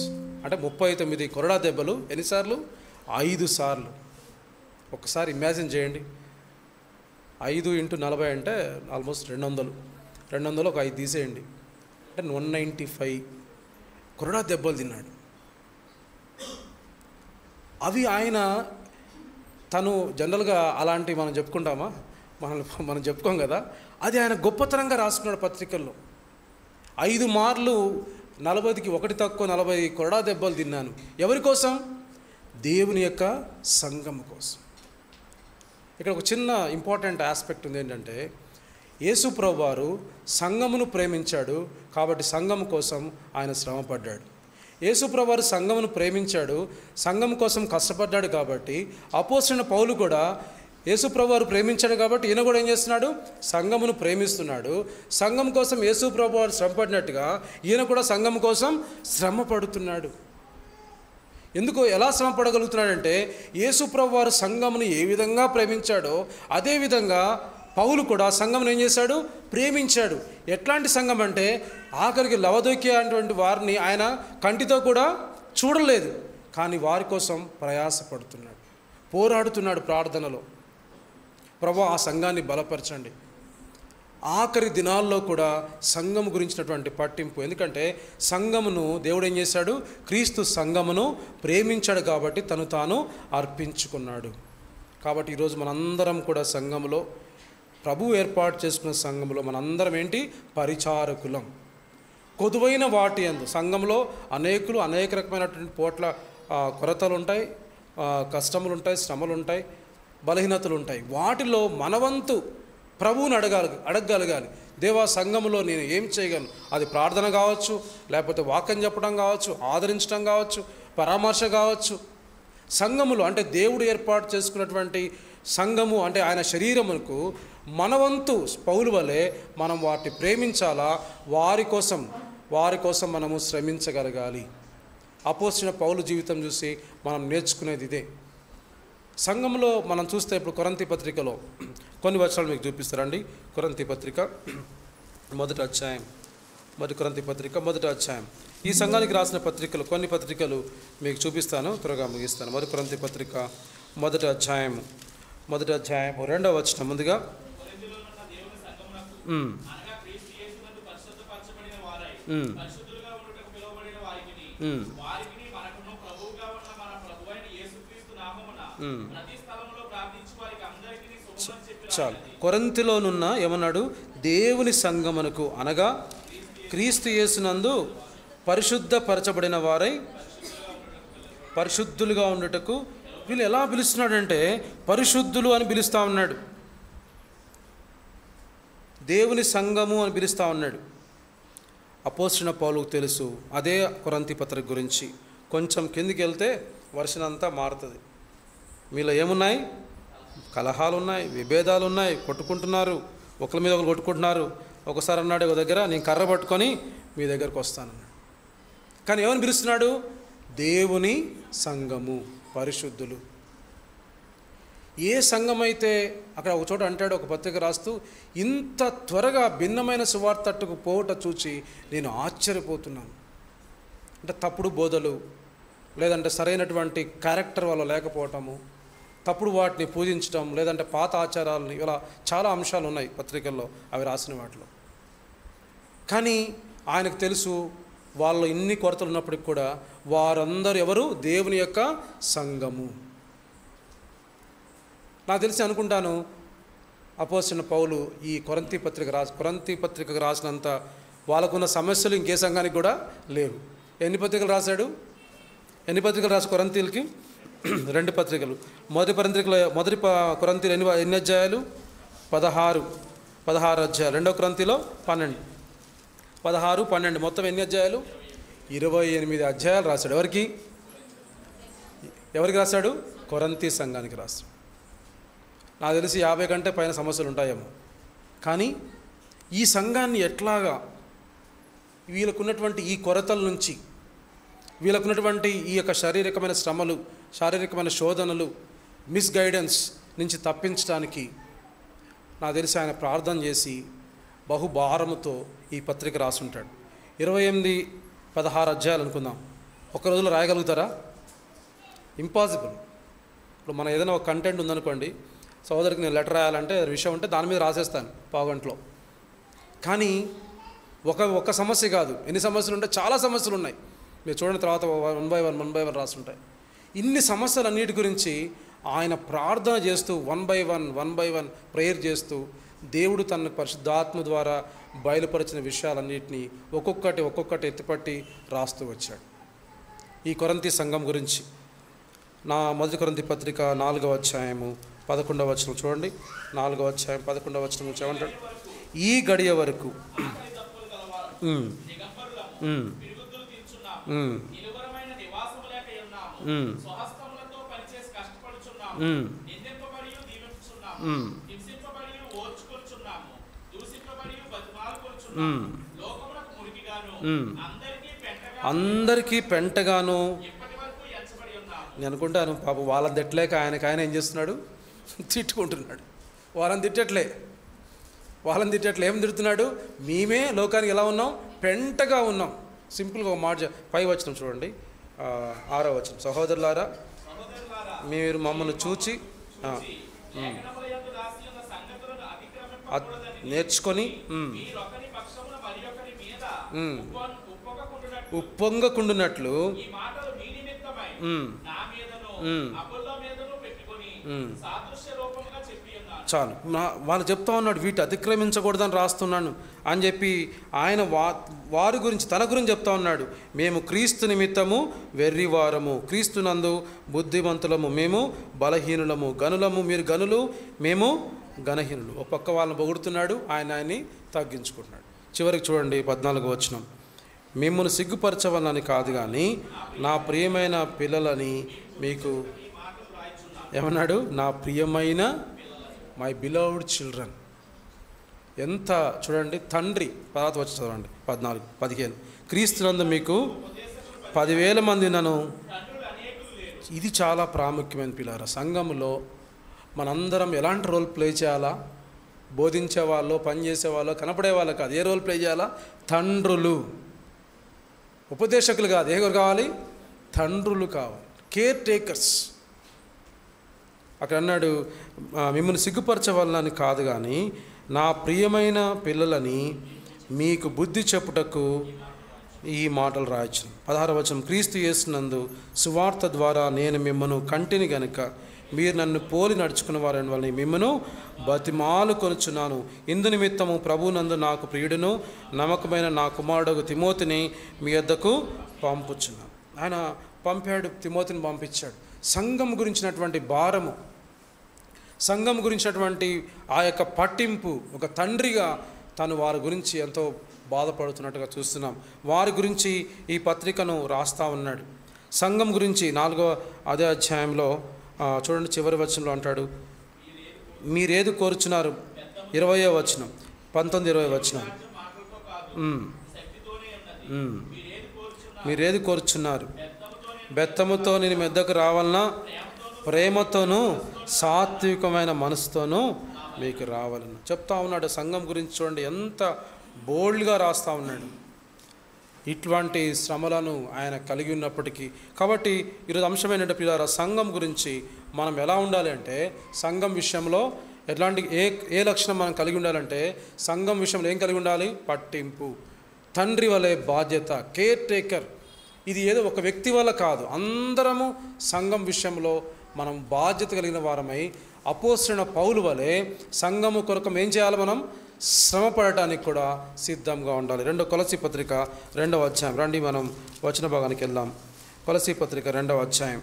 అంటే 39 కొరడా దెబ్బలు. ఎన్నిసార్లు? 5 సార్లు. ఒకసారి ఇమాజిన్ చేయండి. 5 × 40 అంటే ఆల్మోస్ట్ 200. 200 ఒక 5 తీసేయండి అంటే 195 కొరడా దెబ్బలు తిన్నాడు. అవి ఆయన తను జనరల్గా అలాంటివి మనం చెప్పుకుంటామా? మనం చెప్పుకోం కదా. అది ఆయన గొప్పతనంగా రాసుకున్నాడు పత్రికల్లో. 5 మార్లు 40కి 1 తక్కువ 40 కొరడా దెబ్బలు తిన్నాను. ఎవరి కోసం? దేవుని యొక్క సంఘం కోసం. ఇక్కడ ఒక చిన్న ఇంపార్టెంట్ ఆస్పెక్ట్ ఉంది. ఏంటంటే యేసుప్రభువారు సంఘమును ప్రేమించాడు కాబట్టి సంఘం కోసం ఆయన శ్రమపడ్డాడు. యేసుప్రభువు వారు సంఘమును ప్రేమించాడు, సంఘం కోసం కష్టపడ్డాడు. కాబట్టి అపోస్తలుడైన పౌలు కూడా యేసుప్రభువు వారు ప్రేమించాడు కాబట్టి ఈయన కూడా ఏం చేస్తున్నాడు? సంఘమును ప్రేమిస్తున్నాడు. సంఘం కోసం యేసుప్రభువు వారు శ్రమపడినట్టుగా ఈయన కూడా సంఘం కోసం శ్రమ పడుతున్నాడు. ఎందుకు ఎలా శ్రమ పడగలుగుతున్నాడంటే యేసుప్రభువు వారు సంఘమును ఏ విధంగా ప్రేమించాడో అదేవిధంగా పౌలు కూడా సంఘమును ఏం చేశాడు? ప్రేమించాడు. ఎట్లాంటి సంఘం అంటే ఆఖరికి లవదొకియా అటువంటి వారిని ఆయన కంటితో కూడా చూడలేదు, కానీ వారి కోసం ప్రయాసపడుతున్నాడు, పోరాడుతున్నాడు ప్రార్థనలో. ప్రభువా ఆ సంఘాన్ని బలపరచండి. ఆఖరి దినాల్లో కూడా సంఘం గురించినటువంటి పట్టింపు, ఎందుకంటే సంఘమును దేవుడు ఏం చేశాడు? క్రీస్తు సంఘమును ప్రేమించాడు కాబట్టి తను తాను అర్పించుకున్నాడు. కాబట్టి ఈరోజు మనందరం కూడా సంఘములో, ప్రభువు ఏర్పాటు చేసుకున్న సంఘంలో మనందరం ఏంటి? పరిచారకులం. కొదువైన వాటి యందు సంఘంలో అనేక రకమైనటువంటి కొరతలు ఉంటాయి, కష్టములు ఉంటాయి, శ్రమలు ఉంటాయి, బలహీనతలు ఉంటాయి. వాటిలో మనవంతు ప్రభువుని అడగగలగాలి. దేవా సంఘములో నేను ఏం చేయగలను? అది ప్రార్థన కావచ్చు, లేకపోతే వాక్యం చెప్పడం కావచ్చు, ఆదరించడం కావచ్చు, పరామర్శ కావచ్చు. సంఘములో అంటే దేవుడు ఏర్పాటు చేసుకున్నటువంటి సంఘము అంటే ఆయన శరీరమునకు మనవంతు పౌలు వలె మనం వాటిని ప్రేమించాలా, వారి కోసం మనము శ్రమించగలగాలి. అపోస్తలుడైన పౌలు జీవితం చూసి మనం నేర్చుకునేది ఇదే. సంఘంలో మనం చూస్తే ఇప్పుడు కొరింథీ పత్రికలో కొన్ని వచనాలు మీకు చూపిస్తారండి. కొరింథీ పత్రిక మొదటి అధ్యాయం. ఈ సంఘానికి రాసిన పత్రికలు, కొన్ని పత్రికలు మీకు చూపిస్తాను, త్వరగా ముగిస్తాను. మొదటి కొరింథీ పత్రిక మొదటి అధ్యాయం 2వ వచనం. ముందుగా చాలు. కొరింథీలోనున్న ఏమన్నాడు? దేవుని సంఘమునకు అనగా క్రీస్తు యేసునందు పరిశుద్ధపరచబడిన వారై పరిశుద్ధులుగా ఉండుటకు. వీళ్ళు ఎలా పిలుస్తున్నాడంటే పరిశుద్ధులు అని పిలుస్తూ ఉన్నాడు, దేవుని సంఘము అని పిలుస్తూ ఉన్నాడు. అపోస్తలుడైన పౌలుకు తెలుసు అదే కొరింథీ పత్రిక గురించి. కొంచెం కిందికి వెళ్తే వర్షం అంతా మారుతుంది. మీలో ఏమున్నాయి? కలహాలు ఉన్నాయి, విభేదాలు ఉన్నాయి, కొట్టుకుంటున్నారు, ఒకరి మీద ఒకరు కొట్టుకుంటున్నారు. ఒకసారి అన్నాడు ఒక దగ్గర, నేను కర్ర పట్టుకొని మీ దగ్గరకు వస్తానన్నాడు. కానీ ఏమని పిలుస్తున్నాడు? దేవుని సంఘము, పరిశుద్ధులు. ఏ సంఘం అయితే అక్కడ ఒక చోట అంటాడు, ఒక పత్రిక రాస్తూ, ఇంత త్వరగా భిన్నమైన సువార్తకు పోవట చూచి నేను ఆశ్చర్యపోతున్నాను. అంటే తప్పుడు బోధలు, లేదంటే సరైనటువంటి క్యారెక్టర్ వల్ల లేకపోవటము, తప్పుడు వాటిని పూజించడం, లేదంటే పాత ఆచారాలని, ఇలా చాలా అంశాలు ఉన్నాయి పత్రికల్లో అవి రాసిన వాటిలో. కానీ ఆయనకు తెలుసు వాళ్ళు ఇన్ని కొరతలు ఉన్నప్పటికి కూడా వారందరూ ఎవరు? దేవుని యొక్క సంఘము. నాకు తెలిసి అనుకుంటాను అపోస్తలుడైన పౌలు ఈ కొరింథీ పత్రికకు రాసినంత వాళ్ళకున్న సమస్యలు ఇంకే సంఘానికి కూడా లేవు. ఎన్ని పత్రికలు రాశాడు? ఎన్ని పత్రికలు రాసి కొరింథీలకి? 2 పత్రికలు. మొదటి కొరింథీలు ఎన్ని అధ్యాయాలు? 16 అధ్యాయాలు. 2వ కొరింథీలో 12, 16, 12 మొత్తం ఎన్ని అధ్యాయాలు? 28 అధ్యాయాలు రాశాడు. ఎవరికి రాశాడు? కొరింథీ సంఘానికి రాశాడు. నాకు తెలిసి 50 కంటే పైన సమస్యలు ఉంటాయేమో. కానీ ఈ సంఘాన్ని ఎట్లాగా వీళ్ళకున్నటువంటి ఈ కొరతల నుంచి, వీళ్ళకున్నటువంటి ఈ యొక్క శారీరకమైన శ్రమలు, శారీరకమైన శోధనలు, మిస్గైడెన్స్ నుంచి తప్పించడానికి నాకు తెలిసి ఆయన ప్రార్థన చేసి బహుభారముతో ఈ పత్రిక రాసుంటాడు. 28-16 అధ్యాయాలు అనుకుందాం. ఒక రోజులో రాయగలుగుతారా? ఇంపాసిబుల్. ఇప్పుడు మన ఏదైనా ఒక కంటెంట్ ఉందనుకోండి, సోదరికి నేను లెటర్ రాయాలంటే విషయం ఉంటే దాని మీద రాసేస్తాను పావుగంటలో. కానీ ఒక సమస్య కాదు, ఎన్ని సమస్యలు ఉంటాయి? చాలా సమస్యలు ఉన్నాయి. మీరు చూడండి, తర్వాత 1 by 1 రాస్తుంటాయి. ఇన్ని సమస్యలన్నిటి గురించి ఆయన ప్రార్థన చేస్తూ 1 by 1 ప్రేయర్ చేస్తూ దేవుడు తన పరిశుద్ధాత్మ ద్వారా బయలుపరిచిన విషయాలన్నింటినీ ఒక్కొక్కటి ఎత్తిపట్టి రాస్తూ వచ్చాడు. ఈ కొరింథీ సంఘం గురించి నా మొదటి కొరింథీ పత్రిక 4వ అధ్యాయము 11వ వచనం చూడండి. 4వ అధ్యాయం 11వ వచనం ఏమంటాడు? ఈ గడియ వరకు నిలువరమైన నివాసము లేక ఉన్నాము, స్వహస్తములతో పనిచేసి కష్టపడుచున్నాము, నిందింపబడి దీవించుచున్నాము, హింసింపబడి ఓర్చుకొనుచున్నాము, దూషింపబడి బతిమాలుకొనుచున్నాము, లోకమునకు మురికిగాను అందరికీ పెంటగాను ఇప్పటి వరకు ఎంచబడి ఉన్నాము. నేను అనుకుంటాను పాపం వాళ్ళని తిట్టలేక ఆయన ఏం చేస్తున్నాడు, తిట్టుకుంటున్నాడు. వాళ్ళని తిట్టట్లే ఏం తిడుతున్నాడు, మేమే లోకానికి ఎలా ఉన్నాం, పెంటగా ఉన్నాం. సింపుల్గా ఒక మాట 5వ వచనం చూడండి, 6వ వచనం. సహోదరులారా మీరు మమ్మల్ని చూచి నేర్చుకొని ఉప్పొంగకుండునట్లు చాలు. వాళ్ళు చెప్తా ఉన్నాడు వీటి అతిక్రమించకూడదని రాస్తున్నాను అని చెప్పి ఆయన వారి గురించి తన గురించి చెప్తా ఉన్నాడు. మేము క్రీస్తు నిమిత్తము వెర్రివారము, క్రీస్తునందు బుద్ధిమంతులము, మేము బలహీనులము, గనులము, మీరు గనులు, మేము గణహీనులు. ఒక పక్క వాళ్ళని పొగుడుతున్నాడు, ఆయన్ని తగ్గించుకుంటున్నాడు. చివరికి చూడండి 14వ వచనం. మిమ్మల్ని సిగ్గుపరచవలని కాదు కానీ నా ప్రియమైన పిల్లలని మీకు ఏమన్నాడు, నా ప్రియమైన మై బిలవ్డ్ చిల్డ్రన్. ఎంత చూడండి, తండ్రి. తర్వాత వచ్చి చదవండి 14, 15. క్రీస్తునందు మీకు 10,000 మంది నన్ను. ఇది చాలా ప్రాముఖ్యమైన పిల్లారా. సంఘంలో మనందరం ఎలాంటి రోల్ ప్లే చేయాలా? బోధించే వాళ్ళు, పనిచేసే వాళ్ళు, కనపడే వాళ్ళు కాదు. ఏ రోల్ ప్లే చేయాలా? తండ్రులు, ఉపదేశకులు కాదు. ఏ కావాలి? తండ్రులు కావాలి, కేర్ టేకర్స్. అక్కడ అన్నాడు మిమ్మల్ని సిగ్గుపరచవాలని కాదు కానీ నా ప్రియమైన పిల్లలని మీకు బుద్ధి చెప్పుటకు ఈ మాటలు రాయొచ్చు. 16వ వచనం. క్రీస్తు యేసునందు సువార్త ద్వారా నేను మిమ్మను కంటిని గనుక మీరు నన్ను పోలి నడుచుకున్న వారని వాళ్ళని మిమ్మను బతిమాలు కొనుచున్నాను. ఇందు నిమిత్తము ప్రభునందు నాకు ప్రియుడును నమ్మకమైన నా కుమారుడు తిమోతిని మీ వద్దకు పంపుచున్నాను. ఆయన పంపాడు, తిమోతిని పంపించాడు. సంఘం గురించినటువంటి భారము, సంఘం గురించినటువంటి ఆ యొక్క పట్టింపు, ఒక తండ్రిగా తను వారి గురించి ఎంతో బాధపడుతున్నట్టుగా చూస్తున్నాం. వారి గురించి ఈ పత్రికను రాస్తా ఉన్నాడు. సంఘం గురించి 4వ అధ్యాయంలో చూడండి, చివరి వచనంలో అంటాడు, మీరేది కోరుచున్నారు. 20వ వచనం, 19, 20 వచనం. మీరేది కోరుచున్నారు. బెత్తముతో నేను మెద్దకు రావాలన్నా ప్రేమతోనూ సాత్వికమైన మనసుతోనూ మీకు రావాలని చెప్తా ఉన్నాడు. సంఘం గురించి చూడండి ఎంత బోల్డ్గా రాస్తూ ఉన్నాడు. ఇట్లాంటి శ్రమలను ఆయన కలిగి ఉన్నప్పటికీ. కాబట్టి ఈరోజు అంశం ఏంటంటే పిల్లారా, సంఘం గురించి మనం ఎలా ఉండాలి అంటే, సంఘం విషయంలో ఎట్లాంటి ఏ లక్షణం మనం కలిగి ఉండాలంటే, సంఘం విషయంలో ఏం కలిగి ఉండాలి? పట్టింపు, తండ్రి వలె బాధ్యత, కేర్ టేకర్. ఇది ఏదో ఒక వ్యక్తి వల్ల కాదు, అందరము సంఘం విషయంలో మనం బాధ్యత కలిగిన వారమై అపోస్తలుడైన పౌలు వలె సంఘము కొరకు ఏం చేయాలి? మనం శ్రమపడటానికి కూడా సిద్ధంగా ఉండాలి. 2 కొలసీ పత్రిక 2వ అధ్యాయం. రండి మనం వచన భాగానికి వెళ్దాం. కొలసీ పత్రిక 2వ అధ్యాయం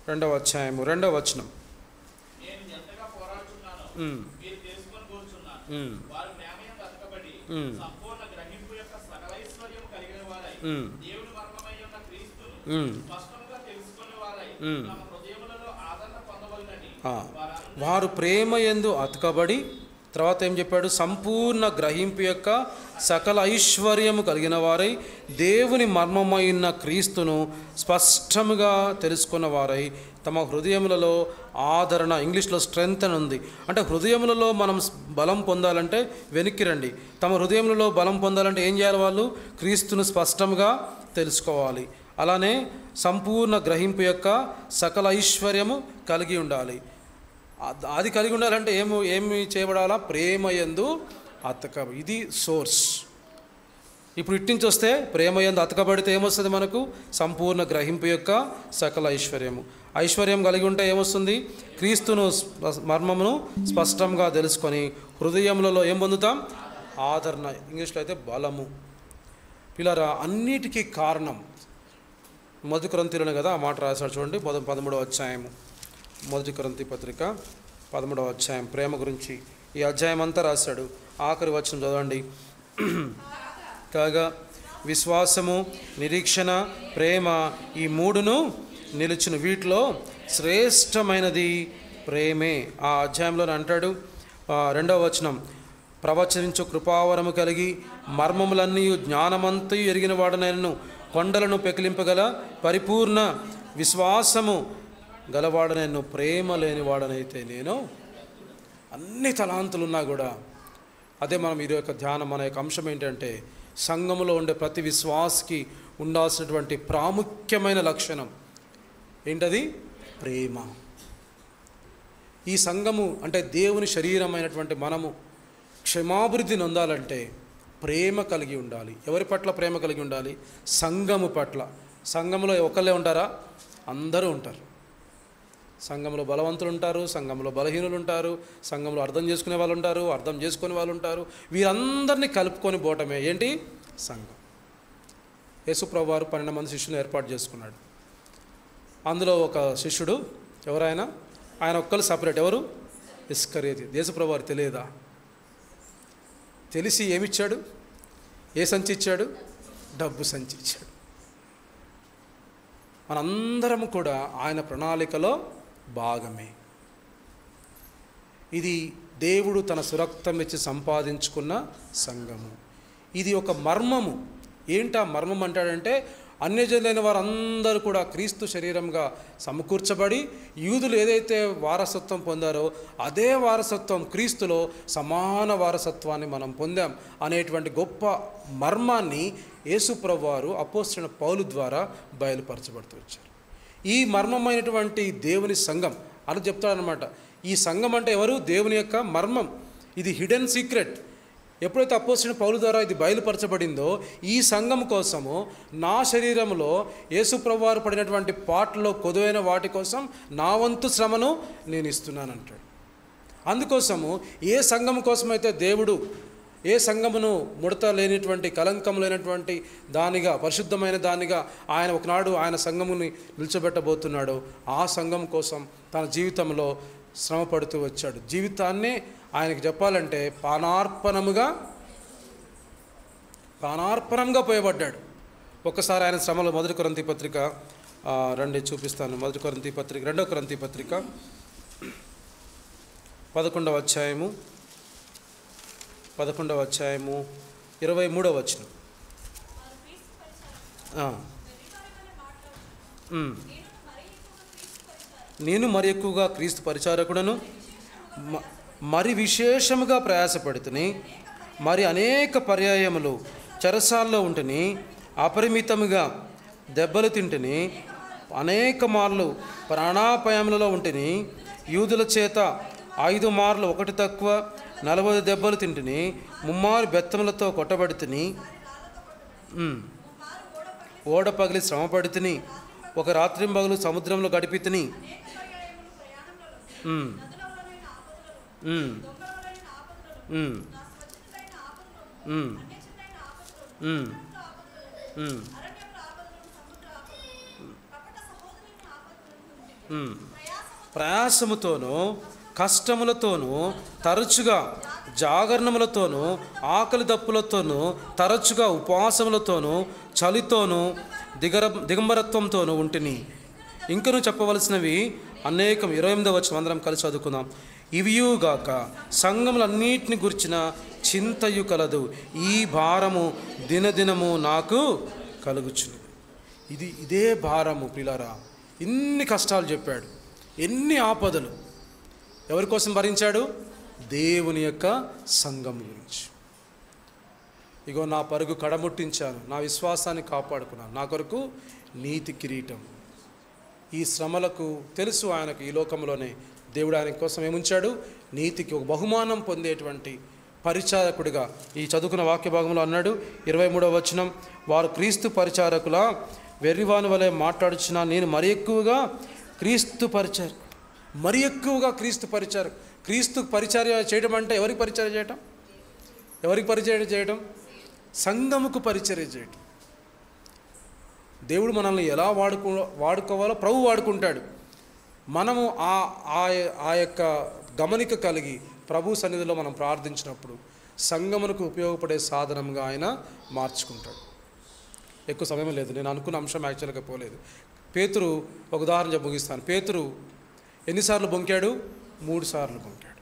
2వ అధ్యాయము 2వ వచనం. వారు ప్రేమ యందు అతకబడి, తర్వాత ఏం చెప్పాడు? సంపూర్ణ గ్రహింపు యొక్క సకల ఐశ్వర్యము కలిగిన వారై దేవుని మర్మమైన క్రీస్తును స్పష్టముగా తెలుసుకున్న వారై తమ హృదయములలో ఆదరణ, ఇంగ్లీష్లో స్ట్రెంగ్త్ అని ఉంది. అంటే హృదయములలో మనం బలం పొందాలంటే వెనక్కి రండి. తమ హృదయములలో బలం పొందాలంటే ఏం చేయాలి? వాళ్ళు క్రీస్తును స్పష్టంగా తెలుసుకోవాలి. అలానే సంపూర్ణ గ్రహింపు యొక్క సకల ఐశ్వర్యము కలిగి ఉండాలి. అది కలిగి ఉండాలంటే ఏమి చేయబడాలా? ప్రేమయందు అతక. ఇది సోర్స్. ఇప్పుడు ఇట్టించి వస్తే ప్రేమయందు అతకబడితే ఏమొస్తుంది మనకు? సంపూర్ణ గ్రహింపు యొక్క సకల ఐశ్వర్యము. ఐశ్వర్యం కలిగి ఉంటే ఏమొస్తుంది? క్రీస్తును మర్మమును స్పష్టంగా తెలుసుకొని హృదయములలో ఏం పొందుతాం? ఆదరణ, ఇంగ్లీష్లో అయితే బలము. పిల్లరా, అన్నిటికీ కారణం 1 కొరింథీయులోనే కదా ఆ మాట రాశాడు. చూడండి 13వ అధ్యాయము, 1 కొరింథీ పత్రిక 13వ అధ్యాయం ప్రేమ గురించి ఈ అధ్యాయం అంతా రాశాడు. ఆఖరి వచనం చదవండి. కాగా విశ్వాసము, నిరీక్షణ, ప్రేమ, ఈ మూడును నిలుచును. వీటిలో శ్రేష్టమైనది ప్రేమే. ఆ అధ్యాయంలో అంటాడు 2వ వచనం, ప్రవచనించు కృపావరము కలిగి మర్మములన్నీ జ్ఞానమంతయు ఎరిగిన వాడనైనను కొండలను పెకిలింపగల పరిపూర్ణ విశ్వాసము గలవాడనైనను ప్రేమ లేనివాడనైతే నేను. అన్ని తలాంతులున్నా కూడా అదే మనం ఈ యొక్క ధ్యానం, మన యొక్క అంశం ఏంటంటే సంఘములో ఉండే ప్రతి విశ్వాసికి ఉండాల్సినటువంటి ప్రాముఖ్యమైన లక్షణం ఏంటది? ప్రేమ. ఈ సంఘము అంటే దేవుని శరీరమైనటువంటి మనము క్షమాభివృద్ధి నొందాలంటే ప్రేమ కలిగి ఉండాలి. ఎవరి పట్ల ప్రేమ కలిగి ఉండాలి? సంఘము పట్ల. సంఘంలో ఒకళ్ళే ఉంటారా? అందరూ ఉంటారు. సంఘంలో బలవంతులు ఉంటారు, సంఘంలో బలహీనులు ఉంటారు, సంఘంలో అర్థం చేసుకునే వాళ్ళు ఉంటారు, అర్థం చేసుకునే వాళ్ళు ఉంటారు. వీరందరినీ కలుపుకొని పోవటమే ఏంటి? సంఘం. యేసుప్రభువు వారు 12 మంది శిష్యులను ఏర్పాటు చేసుకున్నాడు. అందులో ఒక శిష్యుడు ఎవరైనా, ఆయన ఒక్కరు సపరేట్. ఎవరు? ఇస్కరియోతు. యేసుప్రభువు వారు తెలియదా? తెలిసి ఏమిచ్చాడు? ఏ సంచి ఇచ్చాడు? డబ్బు సంచి ఇచ్చాడు. మనందరం కూడా ఆయన ప్రణాళికలో భాగమే. ఇది దేవుడు తన సురక్తం ఇచ్చి సంపాదించుకున్న సంఘము. ఇది ఒక మర్మము. ఏంటా మర్మం అంటాడంటే, అన్యజనులైన వారందరూ కూడా క్రీస్తు శరీరంగా సమకూర్చబడి యూదులు ఏదైతే వారసత్వం పొందారో అదే వారసత్వం క్రీస్తులో సమాన వారసత్వాన్ని మనం పొందాం అనేటువంటి గొప్ప మర్మాన్ని యేసుప్రభువు వారు అపోస్తలుడైన పౌలు ద్వారా బయలుపరచబడుతూ వచ్చారు. ఈ మర్మమైనటువంటి దేవుని సంఘం అని చెప్తాడనమాట. ఈ సంఘం అంటే ఎవరు? దేవుని యొక్క మర్మం. ఇది హిడెన్ సీక్రెట్. ఎప్పుడైతే అపోస్తలుడైన పౌలు ద్వారా ఇది బయలుపరచబడిందో, ఈ సంఘం కోసము నా శరీరంలో యేసుప్రభువు వారు పడినటువంటి పాటలో కొదువైన వాటి కోసం నా వంతు శ్రమను నేను ఇస్తున్నానంటాడు. అందుకోసము ఏ సంఘం కోసమైతే దేవుడు ఏ సంఘమును ముడత లేనిటువంటి, కలంకం లేనటువంటి దానిగా, పరిశుద్ధమైన దానిగా ఆయన ఒకనాడు ఆయన సంఘముని నిల్చోబెట్టబోతున్నాడో ఆ సంఘం కోసం తన జీవితంలో శ్రమ పడుతూ వచ్చాడు. జీవితాన్నే ఆయనకి చెప్పాలంటే ప్రాణార్పణంగా పోయబడ్డాడు. ఒక్కసారి ఆయన శ్రమలో 1 కొరింథీ పత్రిక రండి చూపిస్తాను. 1 కొరింథీ పత్రిక 2వ కొరింథీ పత్రిక 11వ అధ్యాయము 23వ వచనం. నేను మరి ఎక్కువగా క్రీస్తు పరిచారకుడను, మరి విశేషముగా ప్రయాసపడుతుని, మరి అనేక పర్యాయములు చెరసాల్లో ఉంటుని, అపరిమితముగా దెబ్బలు తింటుని, అనేక మార్లు ప్రాణాపాయములలో ఉంటుని, యూదుల చేత 5 మార్లు ఒకటి తక్కువ 40 దెబ్బలు తింటుని, 3 మారు బెత్తములతో కొట్టబడుతుని, ఓడ పగిలి శ్రమపడుతుని, ఒక రాత్రింబగలు సముద్రంలో గడిపితిని, ప్రయాసముతోనూ కష్టములతోనూ తరచుగా జాగరణములతోనూ ఆకలి దప్పులతోనూ తరచుగా ఉపవాసములతోనూ చలితోనూ దిగంబరత్వంతోనూ ఉంటిని. ఇంకను చెప్పవలసినవి అనేకం. 28వ వచనం అందరం కలిసి చదువుకుందాం. ఇవియుగాక సంఘములన్నిటిని గుర్చిన చింతయు కలదు, ఈ భారము దినదినము నాకు కలుగుచున్నది. ఇదే భారము ప్రియులారా. ఇన్ని కష్టాలు చెప్పాడు, ఎన్ని ఆపదలు ఎవరి కోసం భరించాడు? దేవుని యొక్క సంఘం గురించి. ఇగో నా పరుగు కడముట్టించాను, నా విశ్వాసాన్ని కాపాడుకున్నాను, నా కొరకు నీతి కిరీటం. ఈ శ్రమలకు తెలుసు ఆయనకు, ఈ లోకంలోనే దేవుడు ఆయన కోసం ఏముంచాడు? నీతికి ఒక బహుమానం పొందేటువంటి పరిచారకుడిగా. ఈ చదువుకున్న వాక్య భాగంలో అన్నాడు 23వ వచనం, వారు క్రీస్తు పరిచారకుల వెర్రివాని వలె మాట్లాడుచున్నా, నేను మరి ఎక్కువగా క్రీస్తు పరిచారకుడు. మరి ఎక్కువగా క్రీస్తు పరిచారకుడు. క్రీస్తు పరిచర్య చేయడం అంటే ఎవరికి పరిచర్య చేయటం? ఎవరికి పరిచర్య చేయడం? సంఘముకు పరిచర్య చేయటం. దేవుడు మనల్ని ఎలా వాడుకోవాలో ప్రభు వాడుకుంటాడు. మనము ఆ యొక్క గమనిక కలిగి ప్రభు సన్నిధిలో మనం ప్రార్థించినప్పుడు సంఘమునకు ఉపయోగపడే సాధనంగా ఆయన మార్చుకుంటాడు. ఎక్కువ సమయం లేదు, నేను అనుకున్న అంశం యాక్చువల్గా పోలేదు. పేతురు, ఒక ఉదాహరణ ముగిస్తాను. పేతురు ఎన్నిసార్లు బొంకాడు? 3 సార్లు బొంకాడు.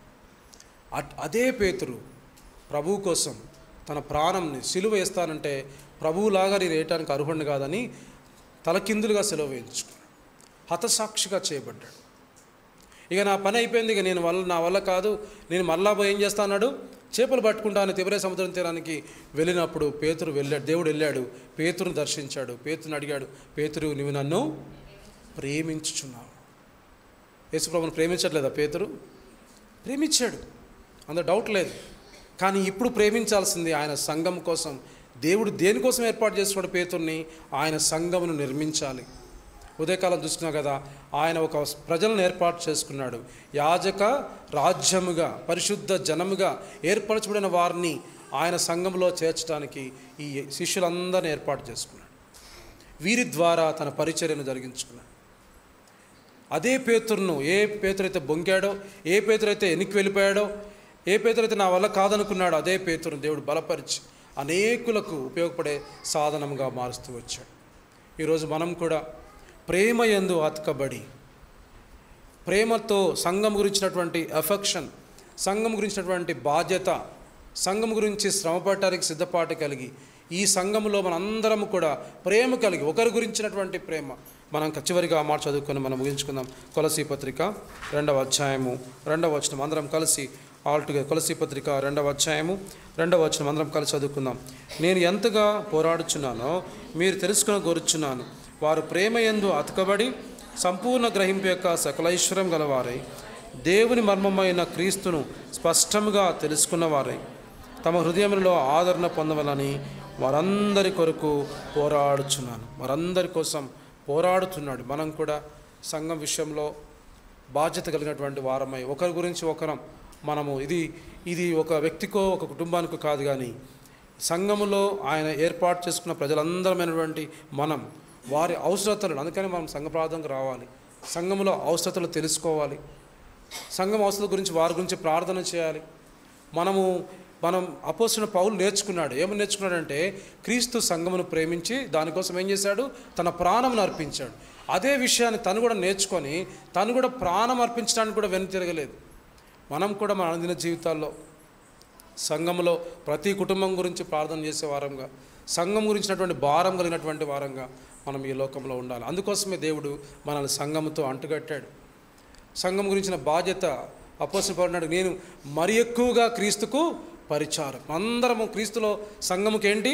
అదే పేతురు ప్రభువు కోసం తన ప్రాణంని సిలువ వేస్తానంటే ప్రభువులాగా నేను వేయటానికి అర్హుడిని కాదని తలకిందులుగా సిలువ వేయించుకున్నాడు, హతసాక్షిగా చేయబడ్డాడు. ఇక నా పని అయిపోయింది, ఇక నా వల్ల కాదు, నేను మళ్ళా పోయి ఏం చేస్తాడు? చేపలు పట్టుకుంటాను తిబెరే సముద్రం తీరానికి వెళ్ళినప్పుడు పేతురు వెళ్ళాడు, దేవుడు వెళ్ళాడు, పేతురుని దర్శించాడు, పేతురుని అడిగాడు, పేతురు నువ్వు నన్ను ప్రేమించుచున్నావు? యేసుప్రభుని ప్రేమించట్లేదా పేతురు? ప్రేమించాడు, అందులో డౌట్ లేదు. కానీ ఇప్పుడు ప్రేమించాల్సింది ఆయన సంఘం కోసం. దేవుడు దేనికోసం ఏర్పాటు చేసుకున్నాడు పేతుర్ని? ఆయన సంఘమును నిర్మించాలి. ఉదయకాలం చూస్తున్నాం కదా, ఆయన ఒక ప్రజలను ఏర్పాటు చేసుకున్నాడు. యాజక రాజ్యముగా, పరిశుద్ధ జనముగా ఏర్పరచబడిన వారిని ఆయన సంఘంలో చేర్చడానికి ఈ శిష్యులందరినీ ఏర్పాటు చేసుకున్నాడు. వీరి ద్వారా తన పరిచర్యను జరిగించుకున్నాడు. అదే పేతురును, ఏ పేతురైతే బొంకాడో, ఏ పేతురైతే వెనక్కి వెళ్ళిపోయాడో, ఏ పేతురైతే నా వల్ల కాదనుకున్నాడో, అదే పేతురును దేవుడు బలపరిచి అనేకులకు ఉపయోగపడే సాధనంగా మారుస్తూ వచ్చాడు. ఈరోజు మనం కూడా ప్రేమ యందు అతకబడి, ప్రేమతో సంఘం గురించినటువంటి ఎఫెక్షన్, సంఘం గురించినటువంటి బాధ్యత, సంఘం గురించి శ్రమపడటానికి సిద్ధపాటు కలిగి, ఈ సంఘంలో మనందరం కూడా ప్రేమ కలిగి, ఒకరి గురించినటువంటి ప్రేమ మనం చివరిగా మాట చదువుకొని మనం ముగించుకుందాం. కొలసీ పత్రిక 2వ అధ్యాయము 2వ వచనం అందరం కలిసి ఆల్టుగెదర్. కొలసీ పత్రిక 2వ అధ్యాయము 2వ వచనం అందరం కలిసి చదువుకుందాం. నేను ఎంతగా పోరాడుచున్నానో మీరు తెలుసుకుని కోరుచున్నాను. వారు ప్రేమ యందు అతకబడి సంపూర్ణ గ్రహింపు యొక్క సకలైశ్వర్యం గలవారై దేవుని మర్మమైన క్రీస్తును స్పష్టంగా తెలుసుకున్నవారై తమ హృదయంలో ఆదరణ పొందవాలని వారందరి కొరకు పోరాడుచున్నాను. వారందరి కోసం పోరాడుతున్నాడు. మనం కూడా సంఘం విషయంలో బాధ్యత కలిగినటువంటి వారమై ఒకరి గురించి ఒకరం మనము ఇది ఒక వ్యక్తికో ఒక కుటుంబానికో కాదు, కానీ సంఘములో ఆయన ఏర్పాటు చేసుకున్న ప్రజలందరమైనటువంటి మనం వారి అవసరతలను, అందుకని మనం సంఘ ప్రార్థనకు రావాలి, సంఘంలో అవసరతలు తెలుసుకోవాలి, సంఘం అవసరత గురించి వారి గురించి ప్రార్థన చేయాలి. మనం అపోస్తలుడైన పౌలు నేర్చుకున్నాడు. ఏమని నేర్చుకున్నాడంటే క్రీస్తు సంఘమును ప్రేమించి దానికోసం ఏం చేశాడు? తన ప్రాణమును అర్పించాడు. అదే విషయాన్ని తను కూడా నేర్చుకొని తను కూడా ప్రాణం అర్పించడానికి కూడా వెను తిరగలేదు. మనం కూడా మన అనుదిన జీవితాల్లో సంఘంలో ప్రతి కుటుంబం గురించి ప్రార్థన చేసే వారంగా, సంఘం గురించినటువంటి భారం కలిగినటువంటి వారంగా మనం ఈ లోకంలో ఉండాలి. అందుకోసమే దేవుడు మనల్ని సంఘంతో అంటుకట్టాడు. సంఘం గురించిన బాధ్యత అపోస్తలుడు పౌలు అన్నాడు, నేను మరి ఎక్కువగా క్రీస్తుకు పరిచారకులు. అందరము క్రీస్తులో సంఘముకి ఏంటి?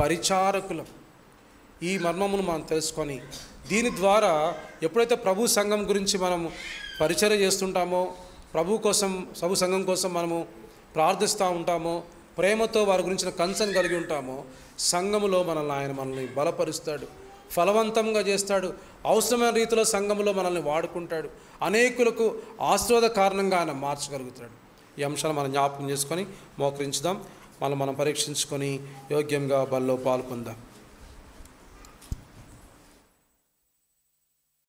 పరిచారకులం. ఈ మర్మమును మనం తెలుసుకొని దీని ద్వారా ఎప్పుడైతే ప్రభు సంఘం గురించి మనము పరిచర్య చేస్తుంటామో, ప్రభు సంఘం కోసం మనము ప్రార్థిస్తూ ఉంటామో, ప్రేమతో వారి గురించిన కన్సర్న్ కలిగి ఉంటామో, సంఘములో మనల్ని బలపరుస్తాడు, ఫలవంతంగా చేస్తాడు, అవసరమైన రీతిలో సంఘంలో మనల్ని వాడుకుంటాడు, అనేకులకు ఆశీర్వాద కారణంగా ఆయన మార్చగలుగుతాడు. ఈ అంశాలు మనం జ్ఞాపకం చేసుకొని మోకరించుదాం, మనం పరీక్షించుకొని యోగ్యంగా బల్లో పాల్పొందాం.